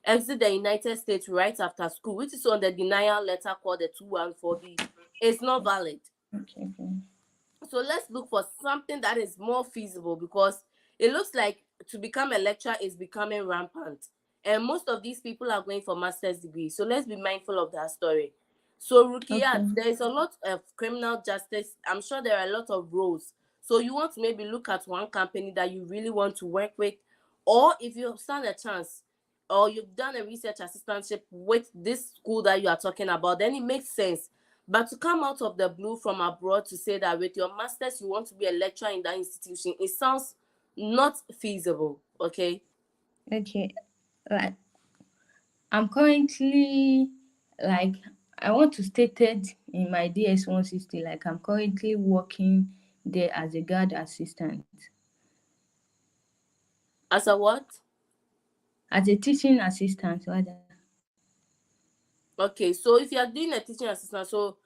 exit the United States right after school, which is on the denial letter called the 214B, is not valid. Okay, okay. So let's look for something that is more feasible, because it looks like to become a lecturer is becoming rampant. And most of these people are going for master's degrees. So let's be mindful of that story. So Rukiat, Okay. there is a lot of criminal justice. I'm sure there are a lot of roles. So you want to maybe look at one company that you really want to work with, Or if you stand a chance, or you've done a research assistantship with this school that you are talking about, then it makes sense. But to come out of the blue from abroad to say that with your masters you want to be a lecturer in that institution, it sounds not feasible. Okay. Okay, like I'm currently like I want to state it in my DS 160, like I'm currently working there as a guard assistant, As a what? as a teaching assistant rather. Okay, so if you are doing a teaching assistant, so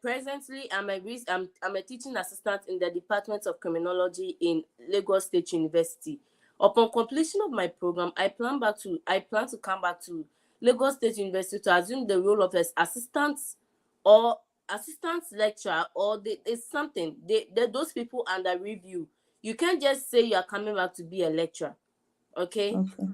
presently, I'm a teaching assistant in the Department of Criminology in Lagos State University. Upon completion of my program, I plan to come back to Lagos State University to assume the role of as assistant or assistant lecturer, or it's something. Those people under review. You can't just say you are coming back to be a lecturer. Okay. Okay,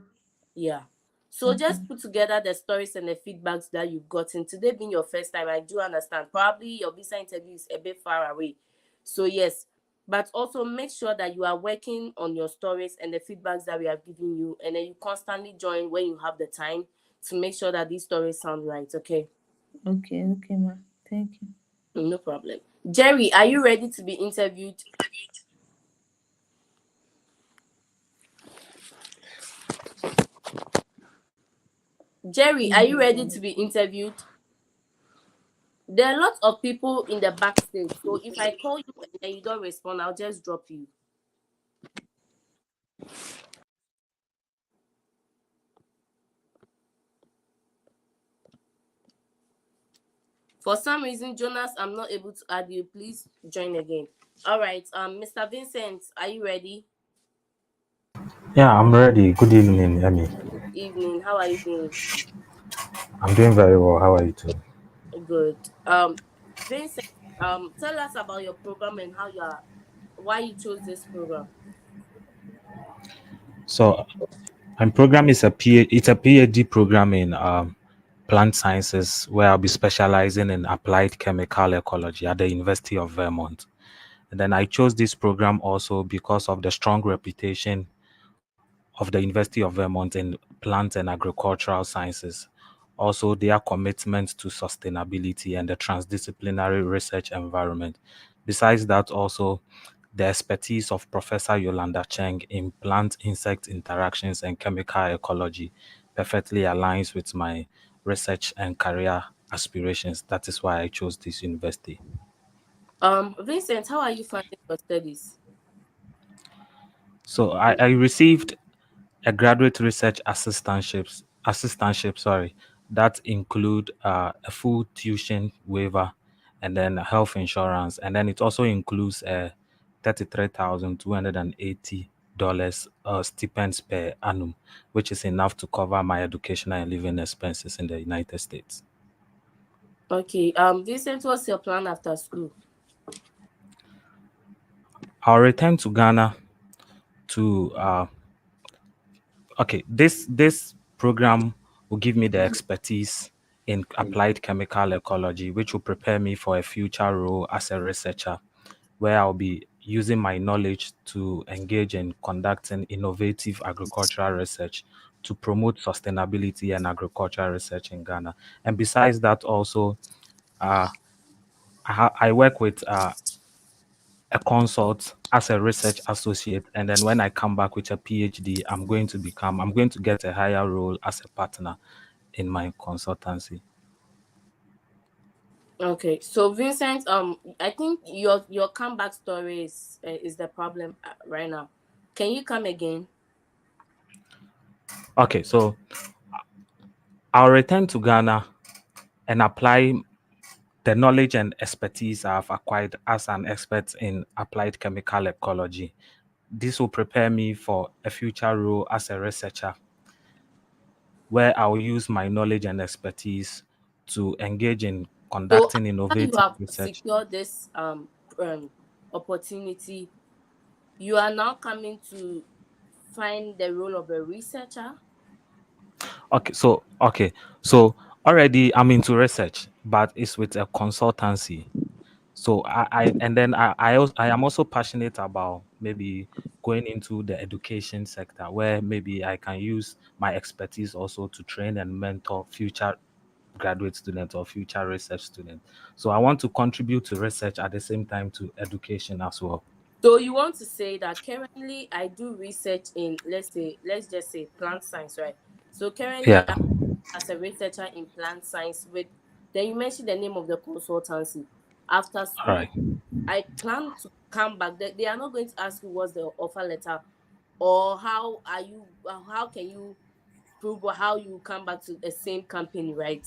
Yeah. So okay, just put together the stories and the feedbacks that you've gotten. Today being your first time, I do understand. Probably your visa interview is a bit far away. So yes, but also make sure that you are working on your stories and the feedbacks that we have given you, and then you constantly join when you have the time to make sure that these stories sound right. Okay. okay, ma. Thank you. No problem. Jerry, are you ready to be interviewed? Jerry, are you ready to be interviewed? There are lots of people in the backstage, so if I call you and then you don't respond, I'll just drop you. For some reason, Jonas, I'm not able to add you. Please join again. All right, Mr. Vincent, are you ready? Yeah, I'm ready. Good evening, Emmy. Evening. How are you doing? I'm doing very well. How are you too? Good. Vincent, tell us about your program and why you chose this program. So, my program is it's a PhD program in plant sciences where I'll be specializing in applied chemical ecology at the University of Vermont. And then I chose this program also because of the strong reputation of the University of Vermont in plant and agricultural sciences. Also, their commitment to sustainability and the transdisciplinary research environment. Besides that, also the expertise of Professor Yolanda Cheng in plant insect interactions and chemical ecology perfectly aligns with my research and career aspirations. That is why I chose this university. Vincent, how are you finding your studies? So I received a graduate research assistantship, sorry, that include a full tuition waiver and then health insurance, and then it also includes a $33,280 stipends per annum, which is enough to cover my educational and living expenses in the United States. Okay. Vincent, what's your plan after school? I'll return to Ghana to okay, this program will give me the expertise in applied chemical ecology, which will prepare me for a future role as a researcher, where I'll be using my knowledge to engage in conducting innovative agricultural research to promote sustainability and agricultural research in Ghana. And besides that, also, uh, I work with a consult as a research associate, and then when I come back with a PhD, I'm going to get a higher role as a partner in my consultancy. Okay, so Vincent, I think your comeback story is the problem right now. Can you come again? Okay, so I'll return to Ghana and apply the knowledge and expertise I've acquired as an expert in applied chemical ecology. This will prepare me for a future role as a researcher, where I'll use my knowledge and expertise to engage in So conducting after you innovative have research. secured this opportunity, you are now coming to find the role of a researcher. Okay, so already I'm into research, but it's with a consultancy. So I and then I am also passionate about maybe going into the education sector, where maybe I can use my expertise also to train and mentor future graduate students or future research students. So I want to contribute to research at the same time to education as well. So you want to say that currently I do research in, let's just say plant science, right? So currently Yeah. I'm as a researcher in plant science with, then you mentioned the name of the consultancy. After All school, right. I plan to come back. They are not going to ask you what's the offer letter, or how can you prove how you come back to the same company, right?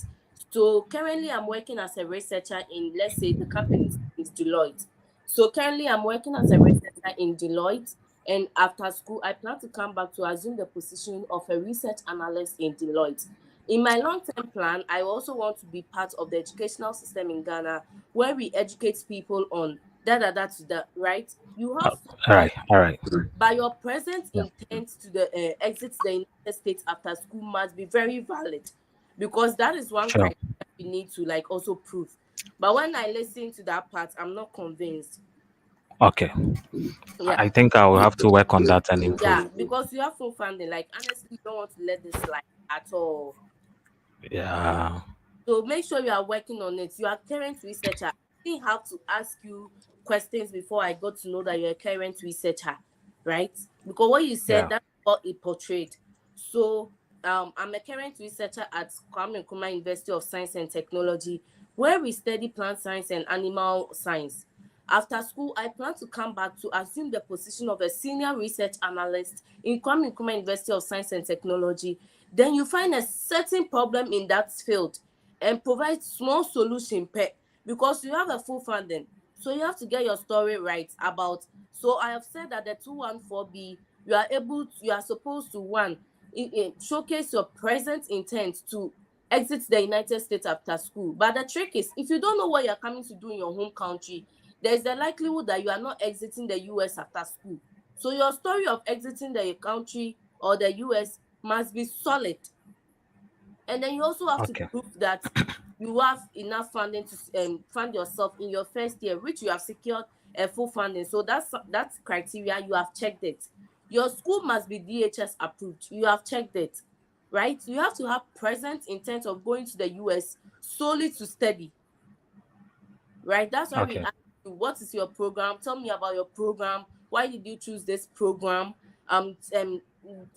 So currently I'm working as a researcher in, let's say the company is Deloitte. So currently I'm working as a researcher in Deloitte, and after school I plan to come back to assume the position of a research analyst in Deloitte. In my long-term plan, I also want to be part of the educational system in Ghana, where we educate people on to that, right? You have full All right. funding, All right. but your present Yeah. intent to the exit the United States after school must be very valid, because that is one Sure. criteria we need to like also prove. But when I listen to that part, I'm not convinced. Okay. Yeah, I think I will have to work on that and yeah, improve. because you have full funding. Like honestly, you don't want to let this slide at all. Yeah. So make sure you are working on it. You are a current researcher. I didn't have to ask you questions before I got to know that you're a current researcher, right? Because what you said, Yeah. that's what it portrayed. So I'm a current researcher at Kwame Nkrumah University of Science and Technology, where we study plant science and animal science. After school, I plan to come back to assume the position of a senior research analyst in Kwame Nkrumah University of Science and Technology. Then you find a certain problem in that field and provide small solution per, because you have a full funding. So you have to get your story right about. So I have said that the 214B, you are supposed to one, showcase your present intent to exit the United States after school. But the trick is, if you don't know what you're coming to do in your home country, there's the likelihood that you are not exiting the US after school. So your story of exiting the country or the US must be solid. And then you also have to Okay. prove that you have enough funding to fund yourself in your first year, which you have secured a full funding. So that's criteria. You have checked it. Your school must be DHS approved. You have checked it, right? You have to have present intent of going to the US solely to study, right? That's why we Okay. ask you, what is your program? Tell me about your program. Why did you choose this program?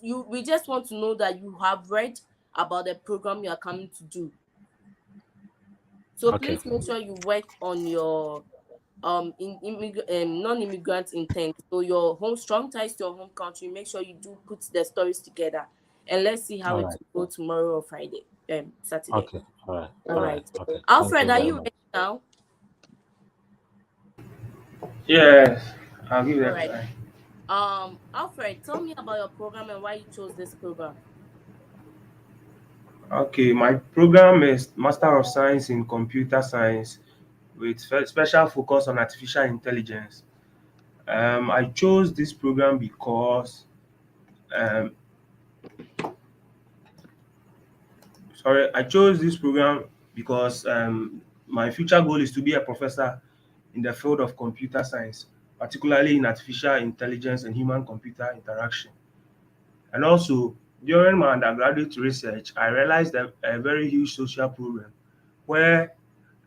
We just want to know that you have read about the program you are coming to do. So Okay. please make sure you work on your non-immigrant intent. So your home strong ties to your home country. Make sure you do put the stories together, and let's see how All it right. will go tomorrow or Friday, Saturday. Okay. All right. All All right. right, Okay. Thank Alfred, you are very you much. ready now? Yes, I'll give All that right. try. Alfred, tell me about your program and why you chose this program. Okay, my program is Master of Science in Computer Science with special focus on artificial intelligence. I chose this program because, um, I chose this program because my future goal is to be a professor in the field of computer science, particularly in artificial intelligence and human computer interaction. And also, during my undergraduate research, I realized a very huge social problem where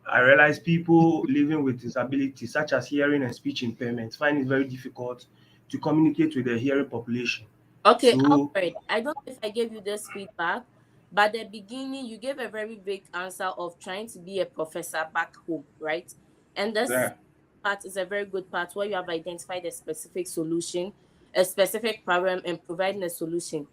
I realized people living with disabilities such as hearing and speech impairment find it very difficult to communicate with the hearing population. Okay, So, Alfred, I don't know if I gave you this feedback, but at the beginning you gave a very vague answer of trying to be a professor back home, right? And this yeah, part is a very good part where you have identified a specific solution, a specific problem, and providing a solution.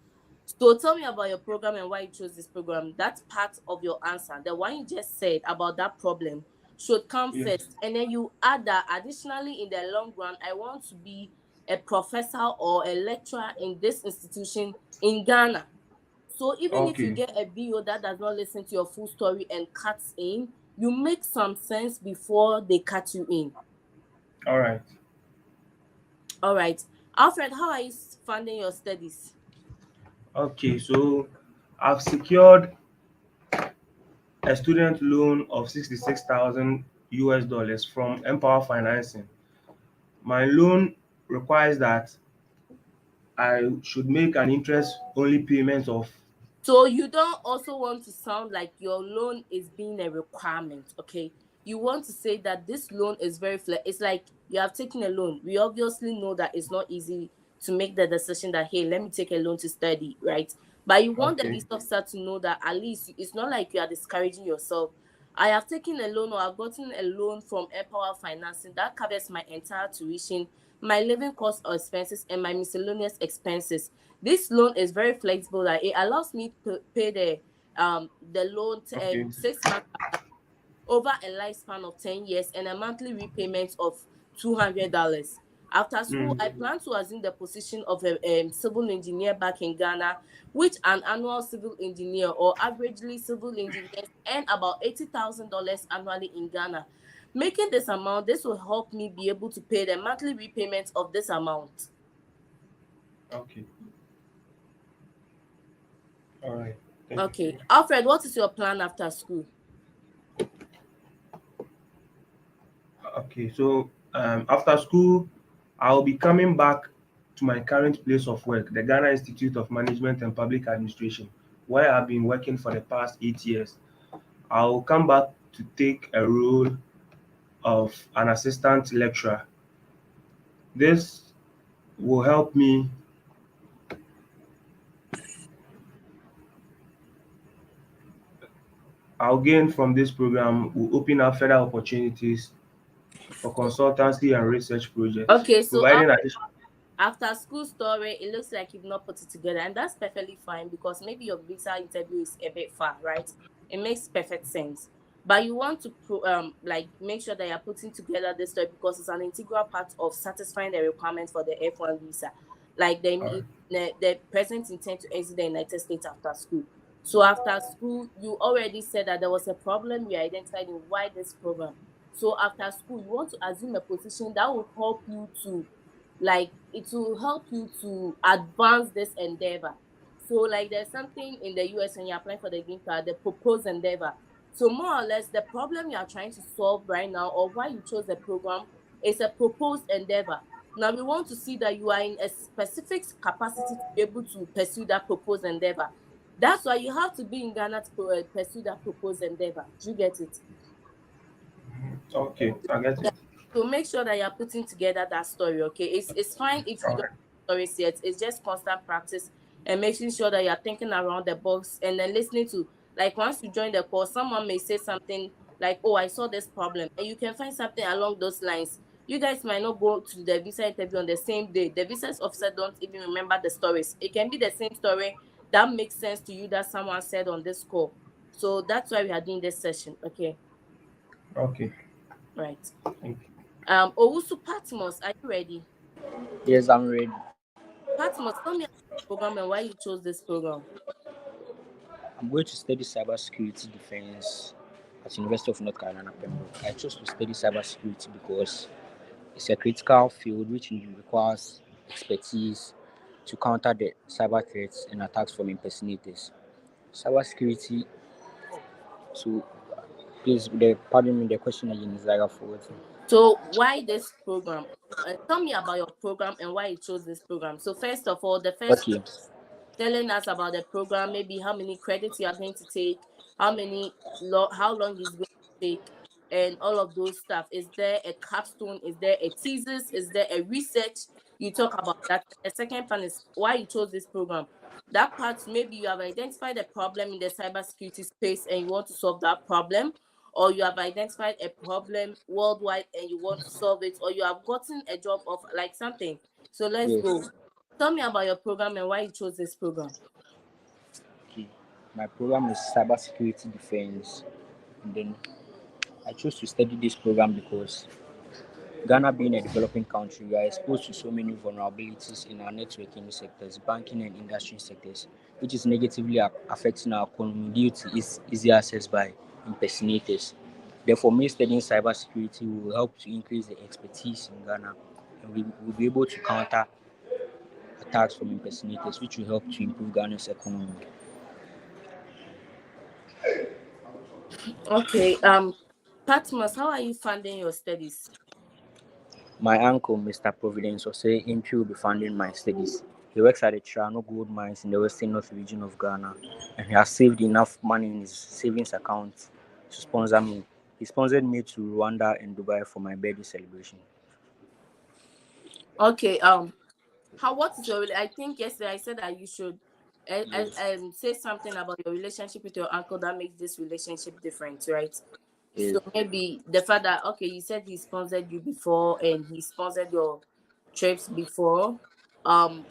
So tell me about your program and why you chose this program. That part of your answer, the one you just said about that problem, should come yes, first. And then you add that additionally, in the long run, I want to be a professor or a lecturer in this institution in Ghana. So even if you okay, get a video that does not listen to your full story and cuts in, you make some sense before they cut you in. all right. All right. Alfred, how are you funding your studies? Okay, so I've secured a student loan of 66,000 US dollars from Empower Financing. My loan requires that I should make an interest only payment of. So you don't also want to sound like your loan is being a requirement, okay? You want to say that this loan is very it's like you have taken a loan. We obviously know that it's not easy to make the decision that, hey, let me take a loan to study, right? But you want the Okay. least officer to know that at least it's not like you are discouraging yourself. I have taken a loan, or I've gotten a loan from Empower Financing that covers my entire tuition, my living cost or expenses, and my miscellaneous expenses. This loan is very flexible. Like it allows me to pay the loan Okay. 6 months over a lifespan of 10 years and a monthly repayment of $200. After school, Mm. I plan to assume the position of a civil engineer back in Ghana, which an annual civil engineer or averagely civil engineers earn about $80,000 annually in Ghana. Making this amount, this will help me be able to pay the monthly repayment of this amount. Okay. All right. Thank you. Okay. Alfred, what is your plan after school? Okay. So after school, I'll be coming back to my current place of work, the Ghana Institute of Management and Public Administration, where I've been working for the past 8 years. I'll come back to take a role of an assistant lecturer. This will help me. I'll gain from this program will open up further opportunities for consultancy and research projects, Okay, so providing additional. after school story, it looks like you've not put it together, and that's perfectly fine because maybe your visa interview is a bit far, right? It makes perfect sense. But you want to like make sure that you're putting together this story because it's an integral part of satisfying the requirement for the F1 visa, like All right. the present intent to exit the United States after school. So after school, you already said that there was a problem. You identified in why this program. So after school, you want to assume a position that will help you to, like, it will help you to advance this endeavor. So like there's something in the US when you're applying for the green card, the proposed endeavor. So more or less the problem you are trying to solve right now, or why you chose the program, is a proposed endeavor. Now we want to see that you are in a specific capacity to be able to pursue that proposed endeavor. That's why you have to be in Ghana to pursue that proposed endeavor. Do you get it? Okay, I get Yeah. it. So make sure that you're putting together that story, okay? It's fine if you All don't right. have stories yet. It's just constant practice and making sure that you're thinking around the box and then listening to, like, once you join the course, someone may say something like, oh, I saw this problem, and you can find something along those lines. You guys might not go to the visa interview on the same day. The visa officer don't even remember the stories. It can be the same story that makes sense to you that someone said on this call. So that's why we are doing this session, okay? Okay. Right. Thank you. Owusu Patmos, are you ready? Yes, I'm ready. Patmos, tell me about the program and why you chose this program. I'm going to study cybersecurity defense at University of North Carolina, Pembroke. I chose to study cybersecurity because it's a critical field which requires expertise to counter the cyber threats and attacks from impersonators. Cybersecurity. So, please, pardon me. The question again is like a forward. So why this program? Tell me about your program and why you chose this program. So first of all, the first Okay. telling us about the program, maybe how many credits you are going to take, how long it's going to take, and all of those stuff. Is there a capstone? Is there a thesis? Is there a research? You talk about that. The second part is why you chose this program. That part, maybe you have identified a problem in the cybersecurity space and you want to solve that problem, or you have identified a problem worldwide and you want to solve it, or you have gotten a job of like something. So let's go. Yes. Tell me about your program and why you chose this program. Okay. My program is cybersecurity defense. And then I chose to study this program because Ghana being a developing country, we are exposed to so many vulnerabilities in our networking sectors, banking and industry sectors, which is negatively affecting our economy due to its easy access by impersonators. Therefore, me studying cybersecurity will help to increase the expertise in Ghana, and we will be able to counter attacks from impersonators, which will help to improve Ghana's economy. Okay. Patmos, how are you funding your studies? My uncle, Mr. Providence, was saying he will be funding my studies. He works at the Chirano gold mines in the western north region of Ghana, and he has saved enough money in his savings account to sponsor me. He sponsored me to Rwanda and Dubai for my birthday celebration. Okay. How what is your? I think yesterday I said that you should Yes, say something about your relationship with your uncle that makes this relationship different, right? So yes, maybe the fact that okay, you said he sponsored you before and he sponsored your trips before. Um,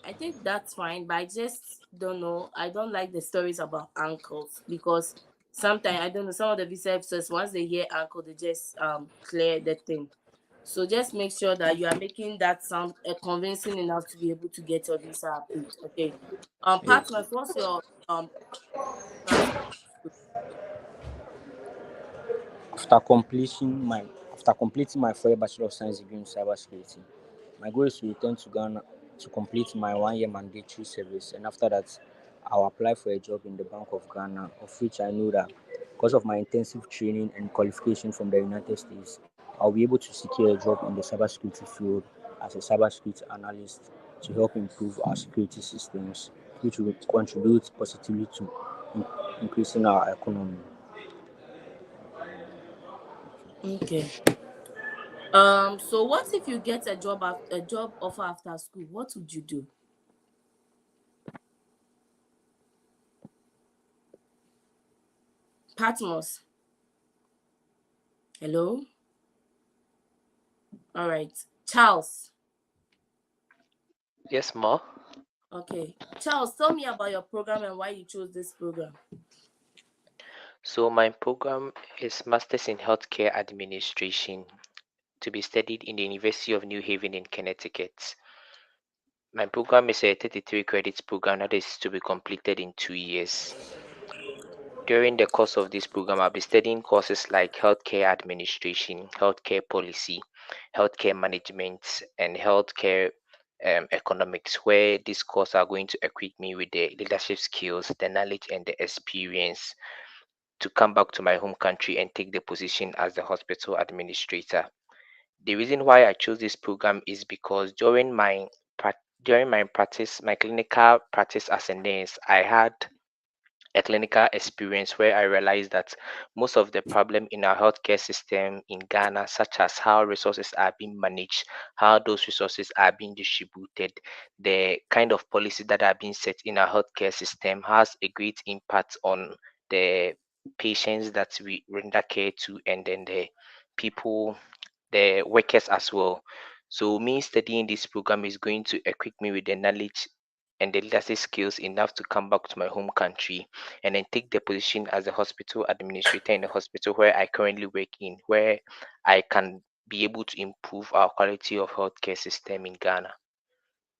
I think that's fine, but I just don't know. I don't like the stories about uncles because sometimes I don't know some of the visa officers once they hear uncle they just clear the thing. So just make sure that you are making that sound convincing enough to be able to get your visa approved. Okay. yes. Partners, what's your plans? After completing my after completing my 4-year Bachelor of Science degree in cybersecurity, my goal is to return to Ghana to complete my 1-year mandatory service, and after that, I'll apply for a job in the Bank of Ghana, of which I know that because of my intensive training and qualification from the United States, I'll be able to secure a job in the cybersecurity field as a cybersecurity analyst to help improve our security systems, which will contribute positively to increasing our economy. Okay. So what if you get a job a job offer after school? What would you do? Patmos. Hello? All right. Charles. Yes, Ma. Okay. Charles, tell me about your program and why you chose this program. So my program is Masters in Healthcare Administration to be studied in the University of New Haven in Connecticut. My program is a 33 credits program that is to be completed in 2 years. During the course of this program, I'll be studying courses like healthcare administration, healthcare policy, healthcare management, and healthcare economics, where these courses are going to equip me with the leadership skills, the knowledge, and the experience to come back to my home country and take the position as the hospital administrator. The reason why I chose this program is because during my practice, my clinical practice as a nurse, I had a clinical experience where I realized that most of the problem in our healthcare system in Ghana, such as how resources are being managed, how those resources are being distributed, the kind of policy that are being set in our healthcare system has a great impact on the patients that we render care to and then the people, the workers as well. So me studying this program is going to equip me with the knowledge and the leadership skills enough to come back to my home country and then take the position as a hospital administrator in the hospital where I currently work in, where I can be able to improve our quality of healthcare system in Ghana.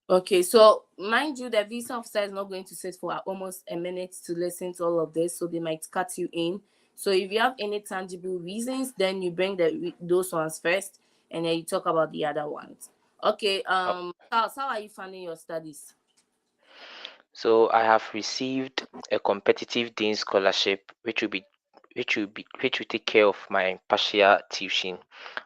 Okay, so mind you, the visa officer is not going to sit for almost a minute to listen to all of this, so they might cut you in. So if you have any tangible reasons, then you bring those ones first, and then you talk about the other ones. Okay. Charles, how are you funding your studies? So I have received a competitive dean scholarship, which will take care of my partial tuition.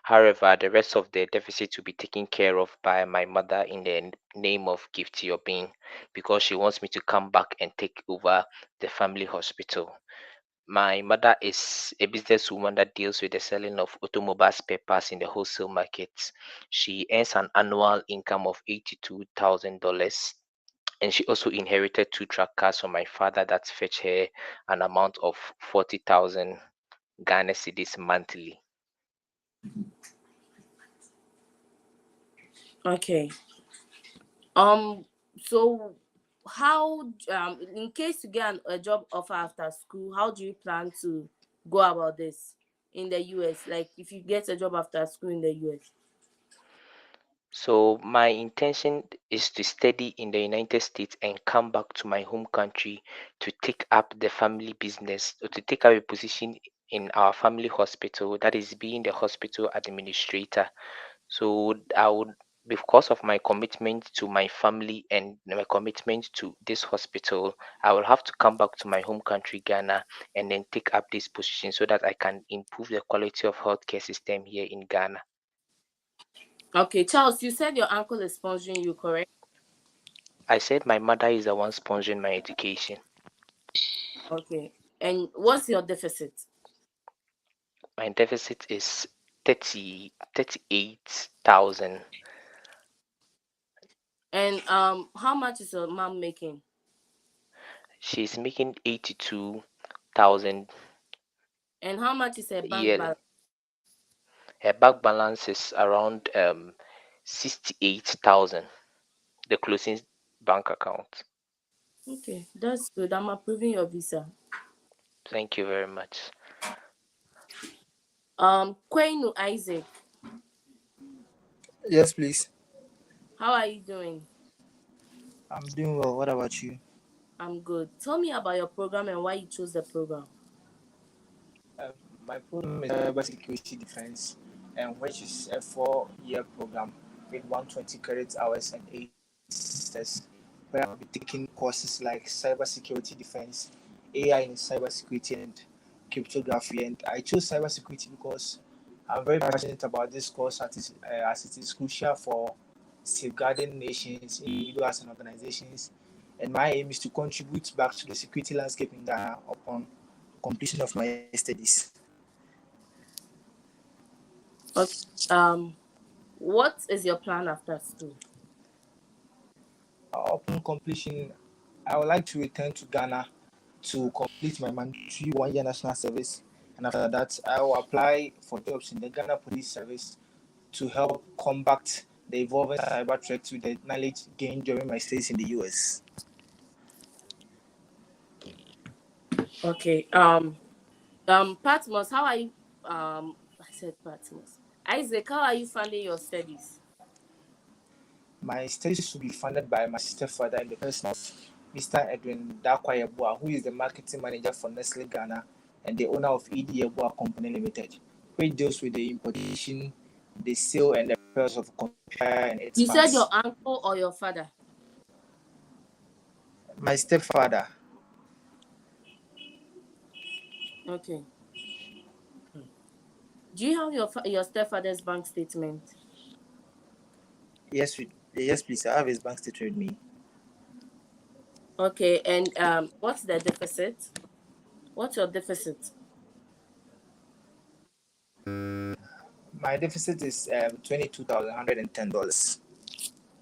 However, the rest of the deficit will be taken care of by my mother in the name of Gift Yobin, because she wants me to come back and take over the family hospital. My mother is a businesswoman that deals with the selling of automobile spare parts in the wholesale market. She earns an annual income of $82,000, and she also inherited two truck cars from my father that fetch her an amount of 40,000 Ghana cedis monthly. Okay. Um. So, how in case you get a job offer after school, how do you plan to go about this in the US? Like, if you get a job after school in the US. So my intention is to study in the United States and come back to my home country to take up the family business or to take up a position in our family hospital, that is being the hospital administrator. So I would, because of my commitment to my family and my commitment to this hospital, I will have to come back to my home country, Ghana, and then take up this position so that I can improve the quality of healthcare system here in Ghana. Okay, Charles, you said your uncle is sponsoring you, correct? I said my mother is the one sponsoring my education. Okay. And what's your deficit? My deficit is 38,000. And how much is your mom making? She's making 82,000 And how much is her bank yearly. balance? Her bank balance is around 68,000, the closing bank account. Okay, that's good. I'm approving your visa. Thank you very much. Kwenu Isaac, Yes, please. how are you doing? I'm doing well. What about you? I'm good. Tell me about your program and why you chose the program. Uh, my program is Cybersecurity Defense, and which is a 4-year program with 120 credit hours and 8 semesters, where I'll be taking courses like cybersecurity defense, AI in cybersecurity, and cryptography. And I chose cybersecurity because I'm very passionate about this course as it is crucial for safeguarding nations, individuals, and organizations. And my aim is to contribute back to the security landscape in Ghana upon completion of my studies. Okay. What is your plan after school? Upon completion, I would like to return to Ghana to complete my mandatory 1-year national service. And after that, I will apply for jobs in the Ghana Police Service to help combat the evolving cyber threats with the knowledge gained during my stays in the US. Okay. Patmos, how are you? I said Patmos. Isaac, how are you funding your studies? My studies will be funded by my stepfather in the person of Mr. Edwin Dakwayebua, who is the marketing manager for Nestle Ghana and the owner of ED Yeboah Company Limited, which deals with the importation, the sale, and the purchase of computer and its You said your parts. uncle or your father? My stepfather. Okay. Do you have your stepfather's bank statement? Yes, please. I have his bank statement with me. Okay. And what's the deficit? What's your deficit? My deficit is $22,110.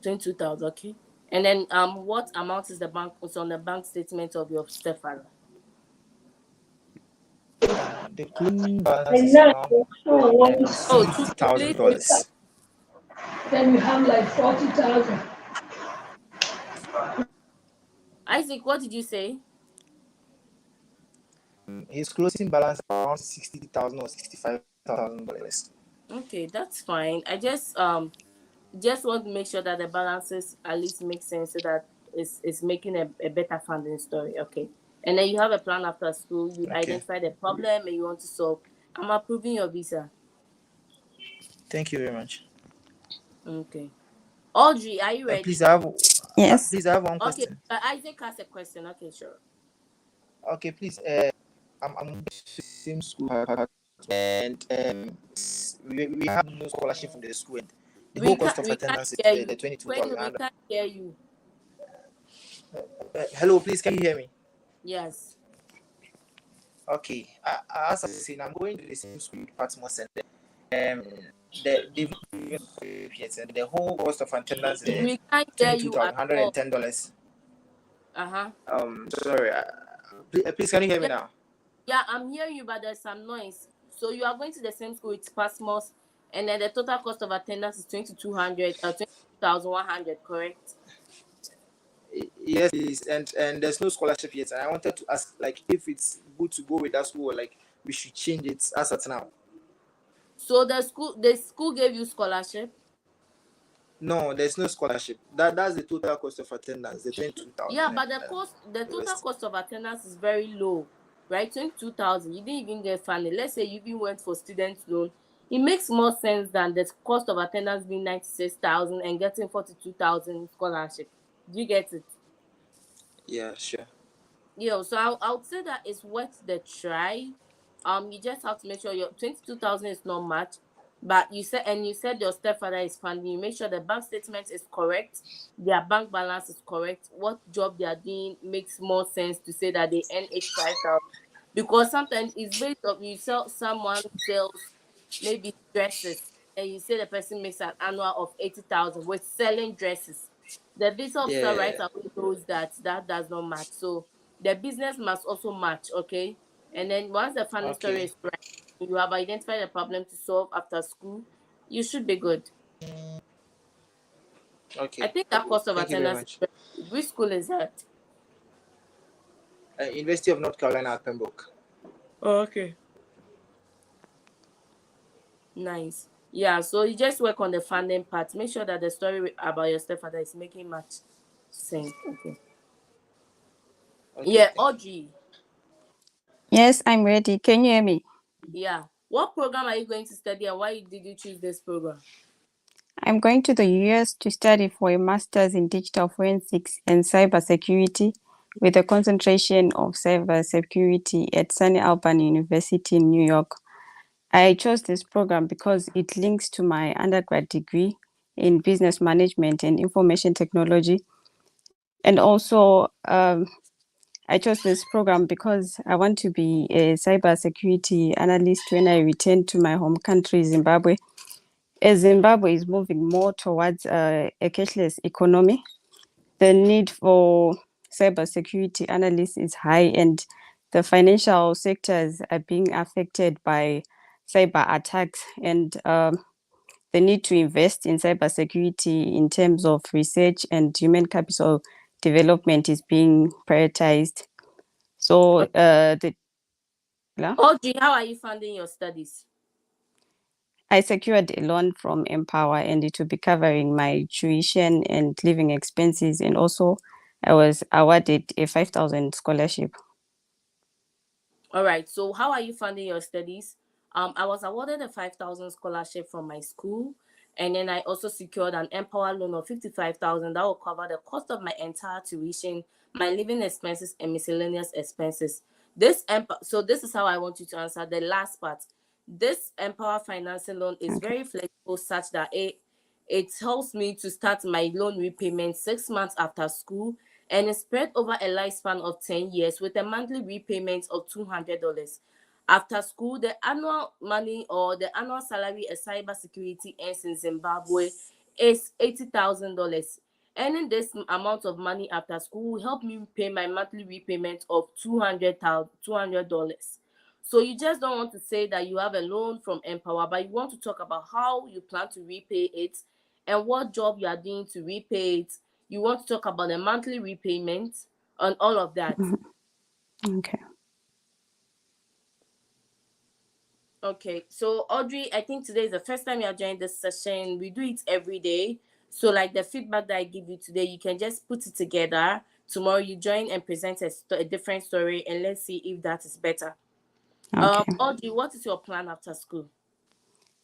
22,000. Okay. And then what amount is on the bank statement of your stepfather? The closing balance is around Oh, please. $60,000. Then you have like 40,000. Isaac, what did you say? His closing balance is around $60,000 or $65,000. Okay, that's fine. I just want to make sure that the balances at least make sense so that it's making a better funding story. Okay. And then you have a plan after school, you Okay. identify the problem and you want to solve. I'm approving your visa. Thank you very much. Okay. Audrey, are you ready? Please, I have Yes. please I have one Okay, question. Isaac has a question. Okay, sure. Okay, please. I'm going to the same school, and we have no scholarship from the school, and the whole cost of We can't attendance is hear the you. When we 22,000. can't hear you. Hello, please, can you hear me? Yes. Okay. As I was saying, I'm going to the same school with Patmos, and they've and the whole cost of attendance is We can't hear twenty-two you thousand at one hundred all. and ten dollars. Uh-huh. Sorry. Please, can you hear me Yeah, now? yeah, I'm hearing you, but there's some noise. So you are going to the same school with Pasmos, and then the total cost of attendance is 22,100, correct? Yes, please. And there's no scholarship yet. And I wanted to ask, like, if it's good to go with that school, or like we should change it as at now. So the school gave you scholarship? No, there's no scholarship. That's the total cost of attendance, the 22,000 Yeah, and but the the total rest. cost of attendance is very low, right? 22,000. You didn't even get funding. Let's say you even went for student loan. It makes more sense than the cost of attendance being 96,000 and getting 42,000 scholarship. Do you get it? Yeah, sure. Yeah, so I would say that it's worth the try. You just have to make sure your 22,000 is not much. But you said your stepfather is funding you. Make sure the bank statement is correct, their bank balance is correct. What job they are doing makes more sense to say that they earn 85,000, because sometimes it's based on you sell someone sells maybe dresses, and you say the person makes an annual of 80,000 with selling dresses. The visa officer right Yeah. away knows that that does not match. So the business must also match, okay? And then once the funding story Okay. is right, you have identified a problem to solve after school, you should be good. I Okay. think that cost of Thank you very attendance is much. very good. Which school is that? University of North Carolina at Pembroke. Oh, okay. Nice. Yeah, so you just work on the funding part. Make sure that the story about your stepfather is making much sense. Okay. Okay. Yeah, Thank you. Audrey. Yes, I'm ready. Can you hear me? Yeah. What program are you going to study and why did you choose this program? I'm going to the US to study for a master's in digital forensics and cybersecurity with a concentration of cybersecurity at Sunny Albany University in New York. I chose this program because it links to my undergrad degree in business management and information technology. And also, I chose this program because I want to be a cybersecurity analyst when I return to my home country, Zimbabwe. As Zimbabwe is moving more towards a cashless economy, the need for cybersecurity analysts is high, and the financial sectors are being affected by cyber attacks. And the need to invest in cybersecurity in terms of research and human capital development is being prioritized. So the yeah, Audrey, how are you funding your studies? I secured a loan from Empower, and it will be covering my tuition and living expenses. And also, I was awarded a 5,000 scholarship. All right. So how are you funding your studies? I was awarded a 5,000 scholarship from my school, and then I also secured an Empower loan of 55,000 that will cover the cost of my entire tuition, my living expenses, and miscellaneous expenses. So this is how I want you to answer the last part. This Empower financing loan is Okay. very flexible, such that it helps me to start my loan repayment 6 months after school, and is spread over a lifespan of 10 years with a monthly repayment of $200. After school, the annual money or the annual salary a cybersecurity earns in Zimbabwe is $80,000. Earning this amount of money after school will help me pay my monthly repayment of $200. So you just don't want to say that you have a loan from Empower, but you want to talk about how you plan to repay it and what job you are doing to repay it. You want to talk about the monthly repayment and all of that. Mhm. Okay. Okay, so Audrey, I think today is the first time you are joining this session. We do it every day. So, like the feedback that I give you today, you can just put it together. Tomorrow, you join and present a different story, and let's see if that is better. Okay. Audrey, what is your plan after school?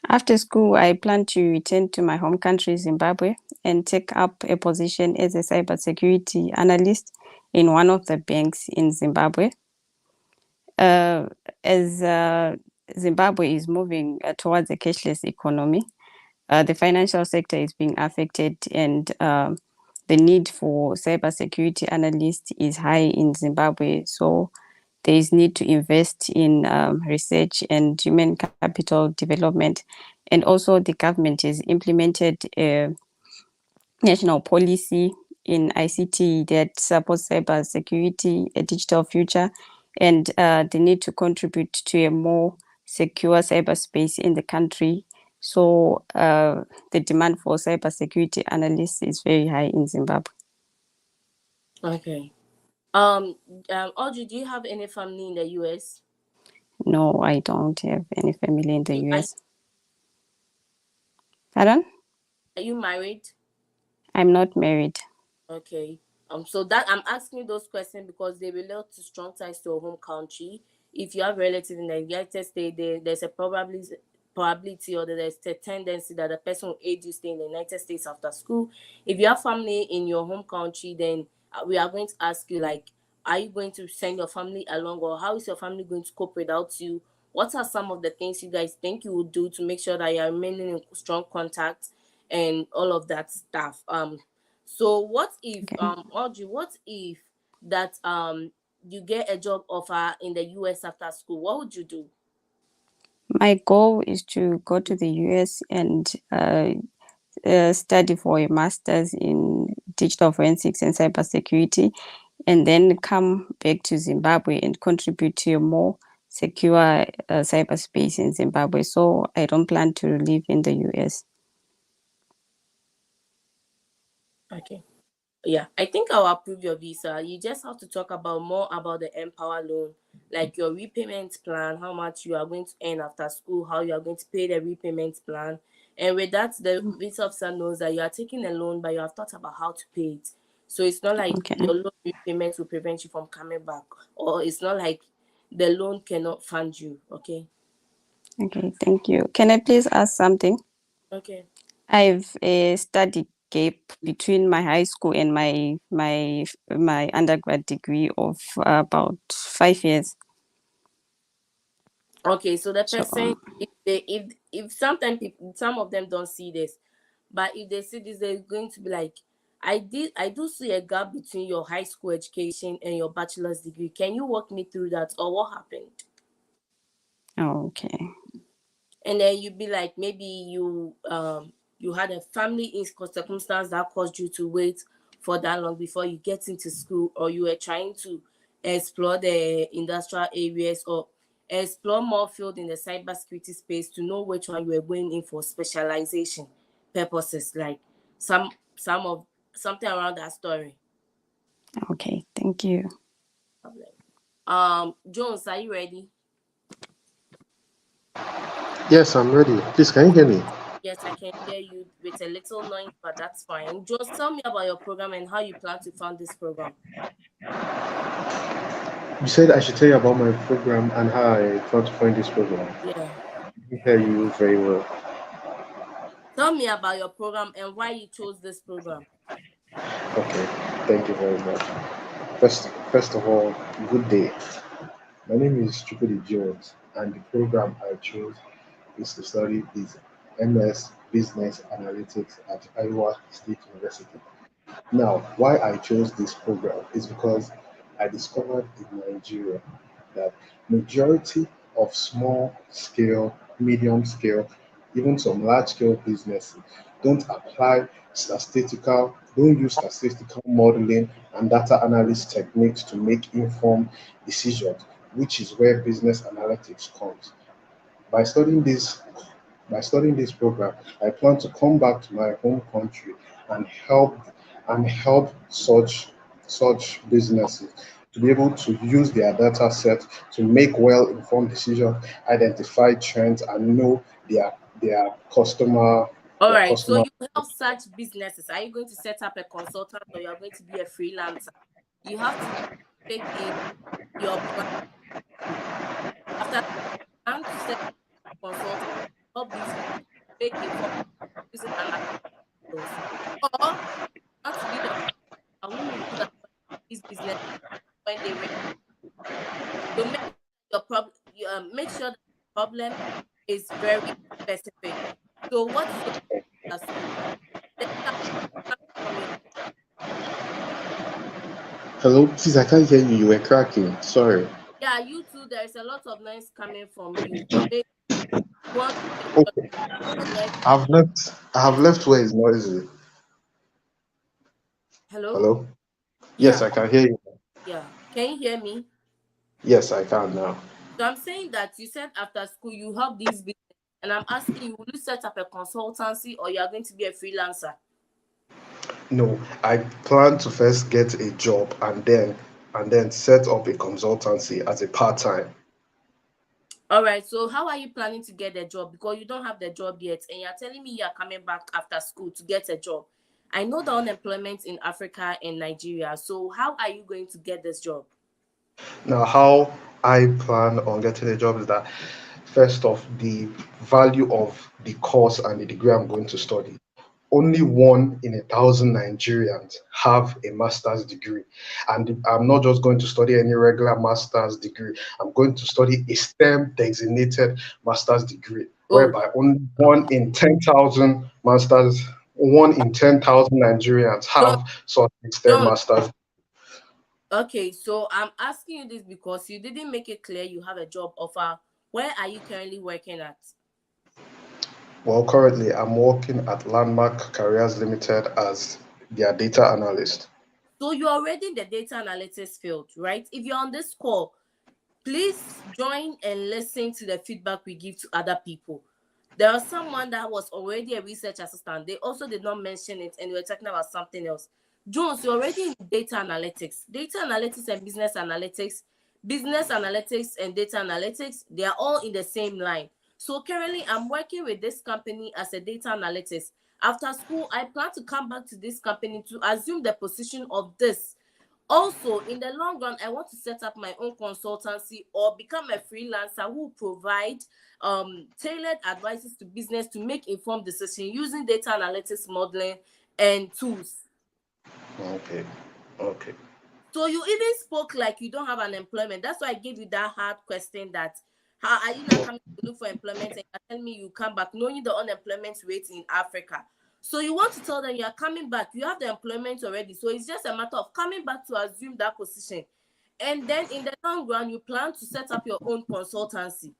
After school, I plan to return to my home country, Zimbabwe, and take up a position as a cybersecurity analyst in one of the banks in Zimbabwe. As Zimbabwe is moving towards a cashless economy, the financial sector is being affected, and the need for cybersecurity analysts is high in Zimbabwe. So there is need to invest in research and human capital development. And also the government has implemented a national policy in ICT that supports cybersecurity, a digital future, and the need to contribute to a more secure cyberspace in the country. So the demand for cybersecurity analysts is very high in Zimbabwe. Okay. Audrey, do you have any family in the US? No, I don't have any family in the Are you, US. Pardon? are you married? I'm not married. Okay. So that I'm asking you those questions because they relate to strong ties to your home country. If you have relatives in the United States, there's a probability or there's a tendency that the person will aid you stay in the United States after school. If you have family in your home country, then we are going to ask you like, are you going to send your family along, or how is your family going to cope without you What are some of the things you guys think you would do to make sure that you are remaining in strong contact and all of that stuff? So what if Okay. Audrey, what if that you get a job offer in the US after school? What would you do? My goal is to go to the US and study for a master's in digital forensics and cybersecurity, and then come back to Zimbabwe and contribute to a more secure cyberspace in Zimbabwe. So I don't plan to live in the US. Okay. Yeah, I think I'll approve your visa. You just have to talk about more about the Empower loan, like your repayment plan, how much you are going to earn after school, how you are going to pay the repayment plan. And with that, the visa officer knows that you are taking a loan, but you have thought about how to pay it. So it's not like Okay. your loan repayment will prevent you from coming back, or it's not like the loan cannot fund you. Okay. Okay, thank you. Can I please ask something? Okay. I've a study gap between my high school and my undergrad degree of about 5 years. Okay, so the So person, if sometimes people, some of them don't see this, but if they see this, they're going to be like, I do see a gap between your high school education and your bachelor's degree. Can you walk me through that, or what happened? okay. And then you'd be like, maybe you had a family in circumstance that caused you to wait for that long before you get into school, or you were trying to explore the industrial areas or explore more field in the cybersecurity space to know which one you were going in for specialization purposes, like some of something around that story. Okay, thank you. Jones, are you ready? Yes, I'm ready. Please, can you hear me? Yes, I can hear you with a little noise, but that's fine. Just tell me about your program and how you plan to fund this program. You said I should tell you about my program and how I plan to find this program. Yeah. I hear you very well. Tell me about your program and why you chose this program. Okay, thank you very much. First of all, good day. My name is Chukudi Jones, and the program I chose is to study is MS Business Analytics at Iowa State University. Now, why I chose this program is because I discovered in Nigeria that majority of small scale, medium scale, even some large scale businesses don't use statistical modeling and data analysis techniques to make informed decisions, which is where business analytics comes. By studying this by studying this program, I plan to come back to my home country and help such businesses to be able to use their data set to make well-informed decisions, identify trends, and know their customer All their right. So customer. you help such businesses. Are you going to set up a consultant or you are going to be a freelancer? You have to take in your plan. After plan to set up a consultant, help these businesses make informed using analysis. Or want to be the person who will look at these businesses when they ready. So make your problem. Make sure that the problem is very specific. So what is your at school? Let's start from your. Hello, please, I can't hear you. You were cracking. Sorry. Yeah, you too. There is a lot of noise coming from you. So maybe you want to make sure Okay, the noise I've left. I have is. left where it's noisy. Hello. Hello. Yes, Yeah. I can hear you. Yeah. Can you hear me? Yes, I can now. So I'm saying that you said after school you help these business, and I'm asking you, will you set up a consultancy or you are going to be a freelancer? No, I plan to first get a job and then set up a consultancy as a part-time. All right. So how are you planning to get a job? Because you don't have the job yet, and you're telling me you are coming back after school to get a job. I know the unemployment in Africa and Nigeria. So how are you going to get this job? Now, how I plan on getting a job is that first off, the value of the course and the degree I'm going to study. only 1 in 1,000 Nigerians have a master's degree. And I'm not just going to study any regular master's degree, I'm going to study a STEM designated master's degree, Oh, whereby only 1 in 10,000 masters, 1 in 10,000 Nigerians John, have such a STEM John. master's. Okay, so I'm asking you this because you didn't make it clear you have a job offer. Where are you currently working at? Well, currently I'm working at Landmark Careers Limited as their data analyst. So you're already in the data analytics field, right? If you're on this call, please join and listen to the feedback we give to other people. There was someone that was already a research assistant. They also did not mention it, and we were talking about something else. Jones, you're already in data analytics. Data analytics and business analytics and data analytics, they are all in the same line. So currently, I'm working with this company as a data analyst. After school, I plan to come back to this company to assume the position of this. Also, in the long run, I want to set up my own consultancy or become a freelancer who provide tailored advices to business to make informed decisions using data analytics modeling and tools. Okay, okay. So you even spoke like you don't have an employment. That's why I gave you that hard question that how are you not coming to look for employment and you're telling me you come back knowing the unemployment rate in Africa. So you want to tell them you are coming back. You have the employment already. So it's just a matter of coming back to assume that position. And then in the long run, you plan to set up your own consultancy.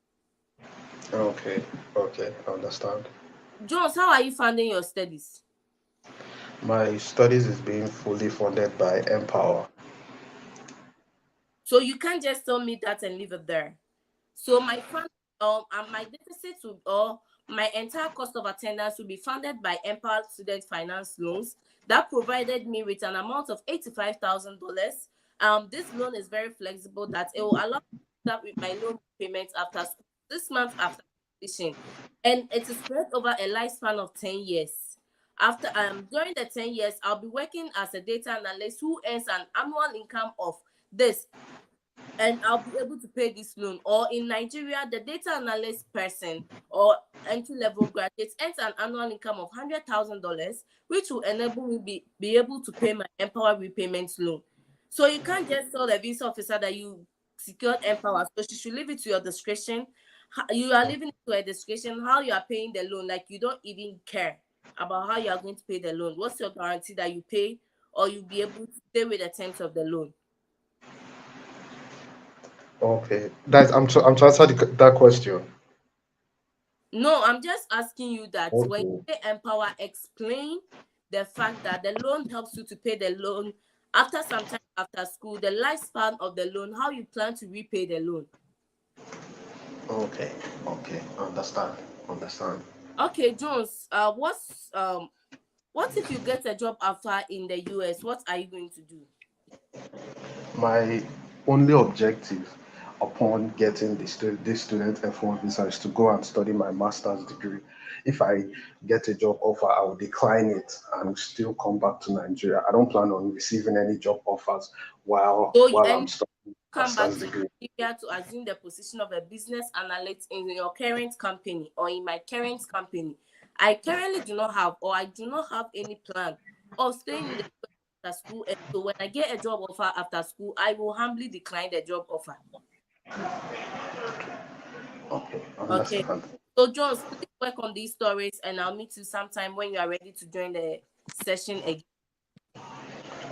Okay, okay, I understand. Jones, how are you funding your studies? My studies is being fully funded by Empower. So you can't just tell me that and leave it there. So my fund, and my deficit will, or my entire cost of attendance will be funded by Empowered Student Finance Loans that provided me with an amount of $85,000. This loan is very flexible that it will allow me to start with my loan payments after school, 6 months after completion, and it is spread over a lifespan of 10 years. After during the 10 years, I'll be working as a data analyst who earns an annual income of this, and I'll be able to pay this loan. Or in Nigeria, the data analyst person or entry level graduate earns an annual income of $100,000, which will enable me be able to pay my Empower repayment loan. So you can't just tell the visa officer that you secured Empower, so she should leave it to your discretion. You are leaving it to her discretion how you are paying the loan, like you don't even care about how you are going to pay the loan. What's your guarantee that you pay or you'll be able to stay with the terms of the loan? Okay, I'm to answer that question. No, I'm just asking you that when you Okay, say Empower, explain the fact that the loan helps you to pay the loan after some time after school, the lifespan of the loan, how you plan to repay the loan. okay, okay. Understand, understand. Okay, Jones, what if you get a job offer in the US? What are you going to do? My only objective upon getting this student F1 visa is to go and study my master's degree. If I get a job offer, I will decline it and still come back to Nigeria. I don't plan on receiving any job offers So, while I'm and studying come back master's to degree. Nigeria to assume the position of a business analyst in your current company or in my current company. I currently do not have, or I do not have any plan of staying in the US after school. And so when I get a job offer after school, I will humbly decline the job offer. Okay, Okay. understand. So Jones, please work on these stories and I'll meet you sometime when you are ready to join the session again.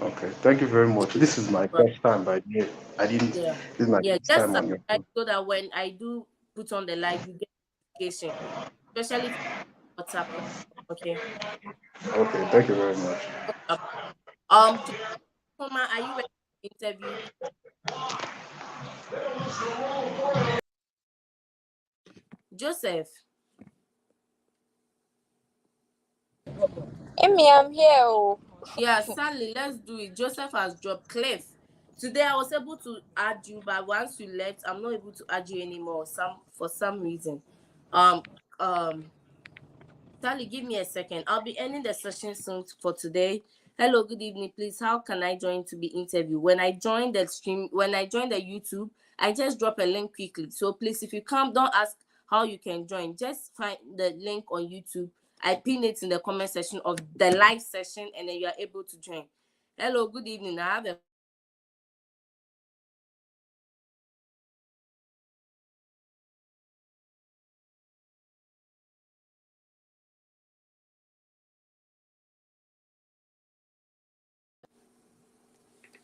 Okay, thank you very much. This is my Right. first time, by the way. I didn't. Yeah. This is my Yeah. first Just time on your subscribe phone. so that when I do put on the live, you get notification, especially if you WhatsApp. Okay. Okay, thank you very much. Joma, are you ready to interview? Joseph. Amy, I'm here. Oh. Yeah, Stanley, let's do it. Joseph has dropped Cliff. Today I was able to add you, but once you left, I'm not able to add you anymore. For some reason. Um um Sally, give me a second. I'll be ending the session soon for today. Hello, good evening. Please, how can I join to be interviewed? When I join the stream, when I join the YouTube, I just drop a link quickly. So please, if you come, don't ask how you can join. Just find the link on YouTube I pin it in the comment section of the live session, and then you are able to join. Hello, good evening. I have a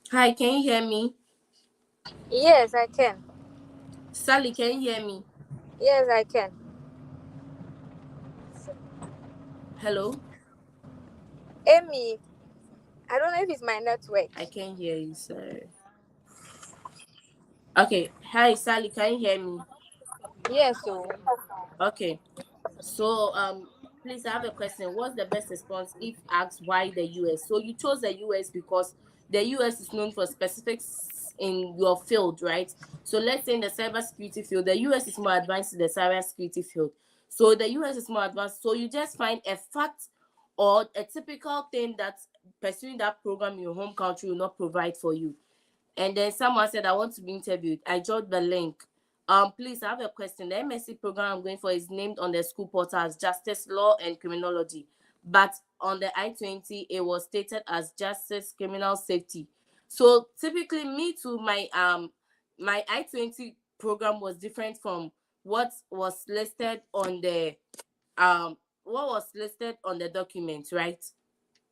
Hi, can you hear me? Yes, I can. Sally, can you hear me? Yes, I can. Hello? Amy, I don't know if it's my network. I can hear you, sir. Okay. Hi, Sally, can you hear me? Yes, so Okay. So, please, I have a question. What's the best response if asked why the US? So you chose the US because the US is known for specifics in your field, right? So let's say in the cybersecurity field, the US is more advanced in the cybersecurity field. So the US is more advanced. So you just find a fact or a typical thing that pursuing that program in your home country will not provide for you. And then someone said, I want to be interviewed. I dropped the link. Please, I have a question. The MSc program I'm going for is named on the school portal as Justice, Law, and Criminology. But on the I-20, it was stated as Justice, Criminal Safety. So typically, me too, my I-20 program was different from what was listed on the document, right?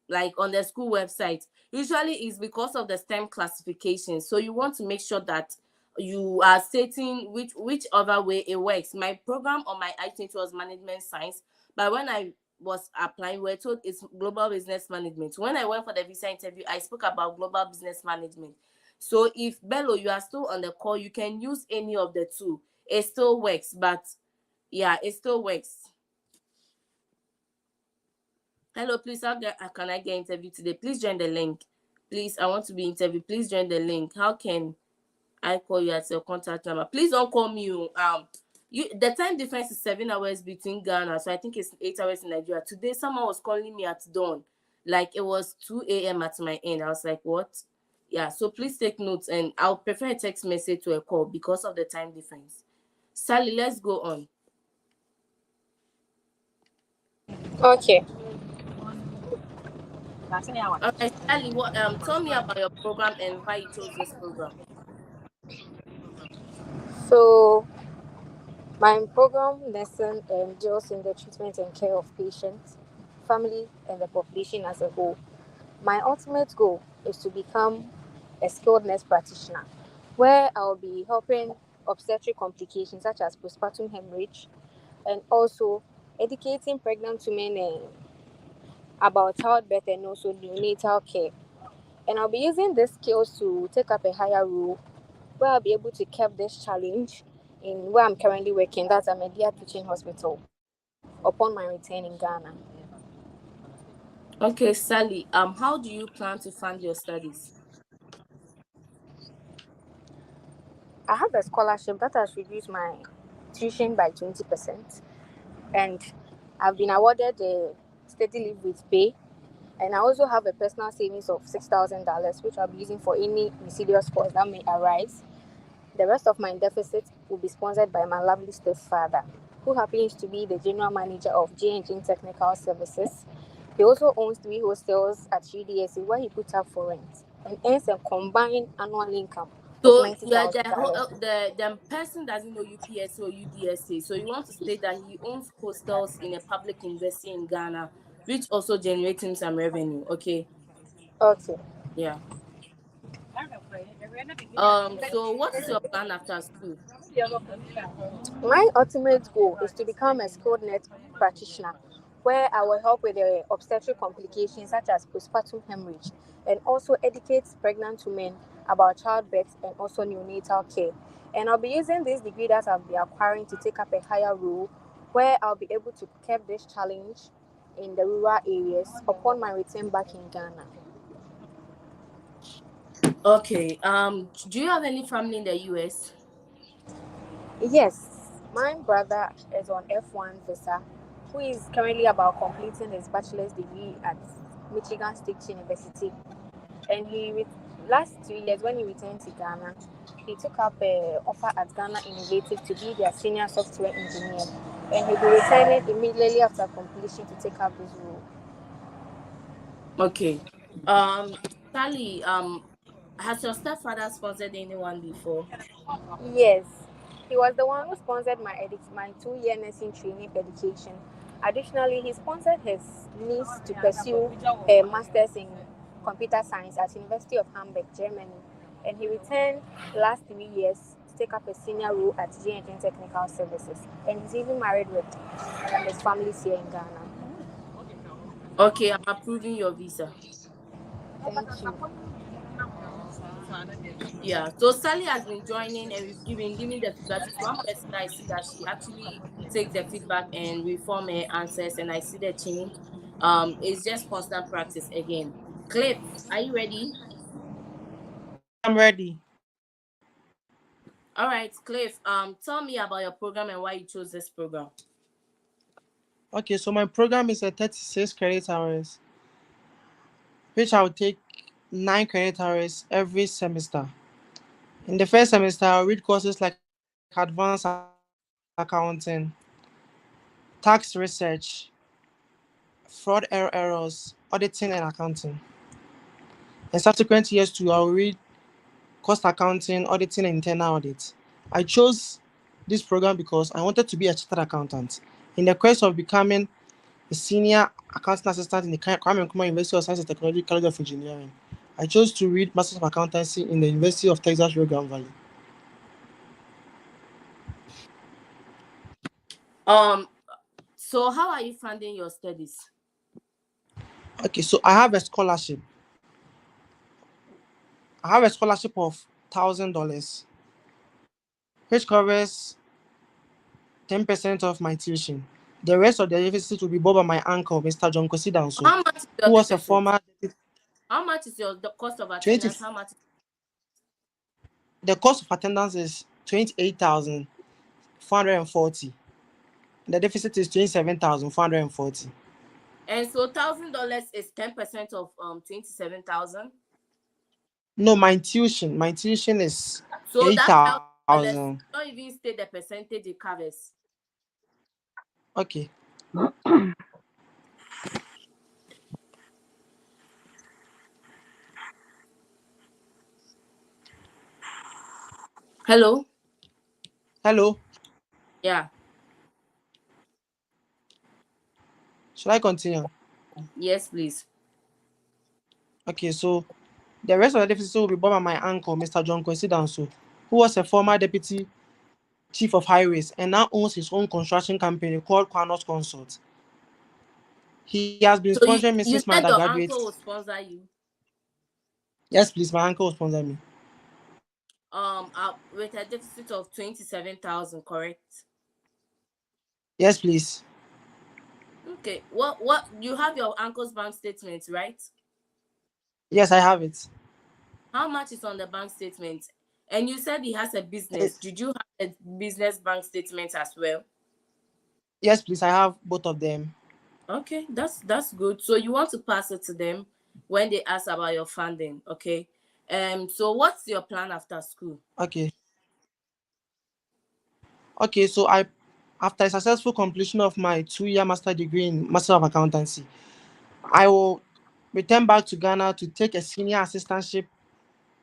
Like on the school website. Usually is because of the STEM classification. So you want to make sure that you are stating which other way it works. My program on my I-20 was management science, but when I was applying, we were told it's global business management. When I went for the visa interview, I spoke about global business management. So if Bello, you are still on the call, you can use any of the two. It still works, but yeah, it still works. Hello, please, how can I get interviewed today? Please join the link. Please, I want to be interviewed. Please join the link. How can I call you at your contact number? Please don't call me. The time difference is 7 hours between Ghana, so I think it's 8 hours in Nigeria. Today, someone was calling me at dawn, like it was 2 a.m. at my end. I was like, what? Yeah, so please take notes, and I'll prefer a text message to a call because of the time difference. Sally, let's go on. okay. All right, Sally, tell me about your program and why you chose this program. So my program lesson deals in the treatment and care of patients, family, and the population as a whole. My ultimate goal is to become a skilled nurse practitioner, where I'll be helping obstetric complications such as postpartum hemorrhage, and also educating pregnant women about childbirth and also neonatal care. And I'll be using these skills to take up a higher role where I'll be able to keep this challenge in where I'm currently working, that's a Media Teaching Hospital, upon my return in Ghana. Okay, Sally, how do you plan to fund your studies? I have a scholarship that has reduced my tuition by 20%, and I've been awarded a study leave with pay. And I also have a personal savings of $6,000, which I'll be using for any insidious costs that may arise. The rest of my deficit will be sponsored by my lovely stepfather, who happens to be the general manager of J&J Technical Services. He also owns 3 hostels at UDSA where he puts up for rent and earns a combined annual income of So you are $90,000. the person doesn't know UPSA or UDSA. So you want to state that he owns hostels in a public university in Ghana, which also generates him some revenue. Okay. Okay. Yeah. So what is your plan after school? My ultimate goal is to become a skilled nurse practitioner where I will help with the obstetric complications such as postpartum hemorrhage and also educate pregnant women about childbirth and also neonatal care. And I'll be using this degree that I'll be acquiring to take up a higher role where I'll be able to keep this challenge in the rural areas upon my return back in Ghana. Okay. Do you have any family in the US? Yes, my brother is on F1 visa, who is currently about completing his bachelor's degree at Michigan State University. And last 2 years, when he returned to Ghana, he took up an offer at Ghana Innovative to be their senior software engineer. and he'll be returning immediately after completion to take up this role. Okay. Sally, has your stepfather sponsored anyone before? Yes, he was the one who sponsored my 2 year nursing training education. Additionally, he sponsored his niece to pursue her master's in computer science at University of Hamburg, Germany, and he returned last 3 years to take up a senior role at G&G Technical Services. And he's even married with his family here in Ghana. Okay, I'm approving your visa. Thank you. Yeah. So Sally has been joining and we've given giving the feedback. She's one person that I see that she actually takes the feedback and reform her answers, and I see the change. It's just constant practice again. Cliff, are you ready? Yes, I'm ready. All right, Cliff. Tell me about your program and why you chose this program. Okay, so my program is a 36 credit hours, which I'll take 9 credit hours every semester. In the first semester, I'll read courses like advanced accounting, tax research, fraud errors, auditing, and accounting. In subsequent years, too, I'll read cost accounting, auditing, and internal audit. I chose this program because I wanted to be a chartered accountant. In the quest of becoming a senior accounting assistant in the Kwame Nkrumah University of Science and Technology College of Engineering, I chose to read Masters of Accountancy in the University of Texas Rio Grande Valley. Um, so how are you funding your studies? Okay, so I have a scholarship of $1,000, which covers 10% of my tuition. The rest of the deficit will be borne by my uncle, Mr. John Kosi Danso, How much is who your was a deficit? former How much is the cost of 20. attendance? How much? The cost of attendance is 28,440. The deficit is 27,440. And so $1,000 is 10% of 27,000. No, my tuition is So that $1,000 $8,000. don't even state the percentage it covers. Okay. Hello. Hello. Yeah. Should I continue? Yes, please. Okay, so the rest of the deficit will be borne by my uncle, Mr. John Kwesi Danso, who was a former deputy chief of highways and now owns his own construction company called Quanos Consult. He has been So sponsoring me since you my said your undergraduate. uncle will sponsor you. Yes, please, my uncle will sponsor me. With a deficit of 27,000, correct? Yes, please. Okay. What you have your uncle's bank statement, right? Yes, I have it. How much is on the bank statement? And you said he has a Eh, business. Did you have a business bank statement as well? Yes, please, I have both of them. Okay, that's good. So you want to pass it to them when they ask about your funding, okay? So what's your plan after school? Okay. Okay, so after a successful completion of my 2 year master degree in Master of Accountancy, I will return back to Ghana to take a senior assistantship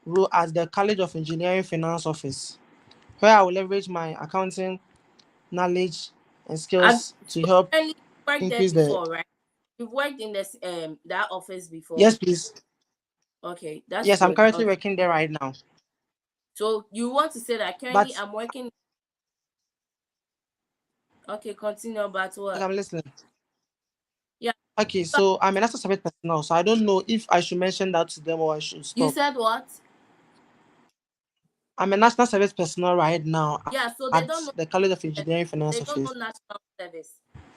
role at the College of Engineering Finance Office, where I will leverage my accounting knowledge and Have skills to so help you worked there increase the. before, right? You've worked in this that office before. Yes, please. Okay, that's Yes, I'm good. currently Okay. working there right now. So you want to say that currently But I'm working. Okay, continue about okay, what? I'm listening. Yeah. Okay, so I'm a national service personnel, so I don't know if I should mention that to them or I should You stop. said what? I'm a national service personnel right now Yeah, so at they don't know the College of that- Engineering Finance they don't know Office. national service.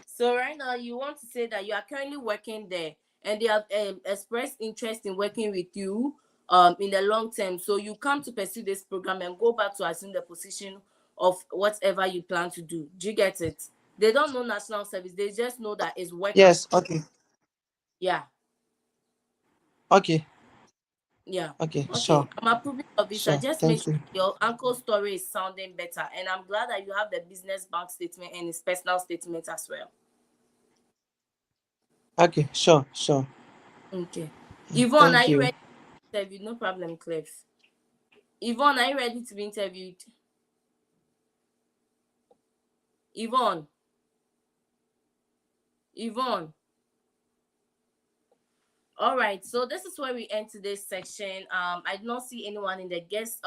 So right now you want to say that you are currently working there and they have expressed interest in working with you in the long term. So you come to pursue this program and go back to assume the position of whatever you plan to do. Do you get it? They don't know national service, they just know that it's work. Yes, okay. Yeah. Okay. Yeah. Okay, Okay. sure, I'm approving your visa. sure. Just make Thank sure you. your uncle's story is sounding better. And I'm glad that you have the business bank statement and his personal statement as well. Okay, sure, sure. Okay. Yvonne, are Thank you you. ready to be interviewed? No problem, Clef. Yvonne, are you ready to be interviewed? Yvonne. Yvonne. All right, so this is where we end today's section. I do not see anyone in the guest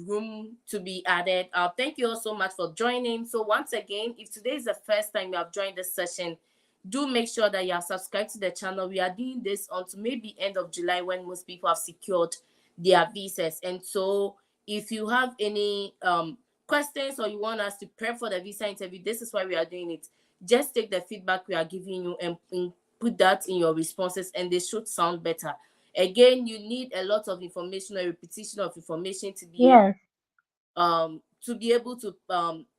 room to be added. Thank you all so much for joining. So once again, if today is the first time you have joined this session, do make sure that you are subscribed to the channel. We are doing this until maybe end of July when most people have secured their visas. And so if you have any questions or you want us to prep for the visa interview, this is why we are doing it. Just take the feedback we are giving you and put that in your responses, and they should sound better. Again, you need a lot of information or repetition of information Yes. to be able to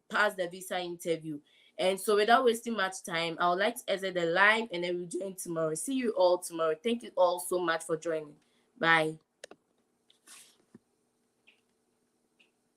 pass the visa interview. And so without wasting much time, I would like to exit the live and then we'll join tomorrow. See you all tomorrow. Thank you all so much for joining. Bye.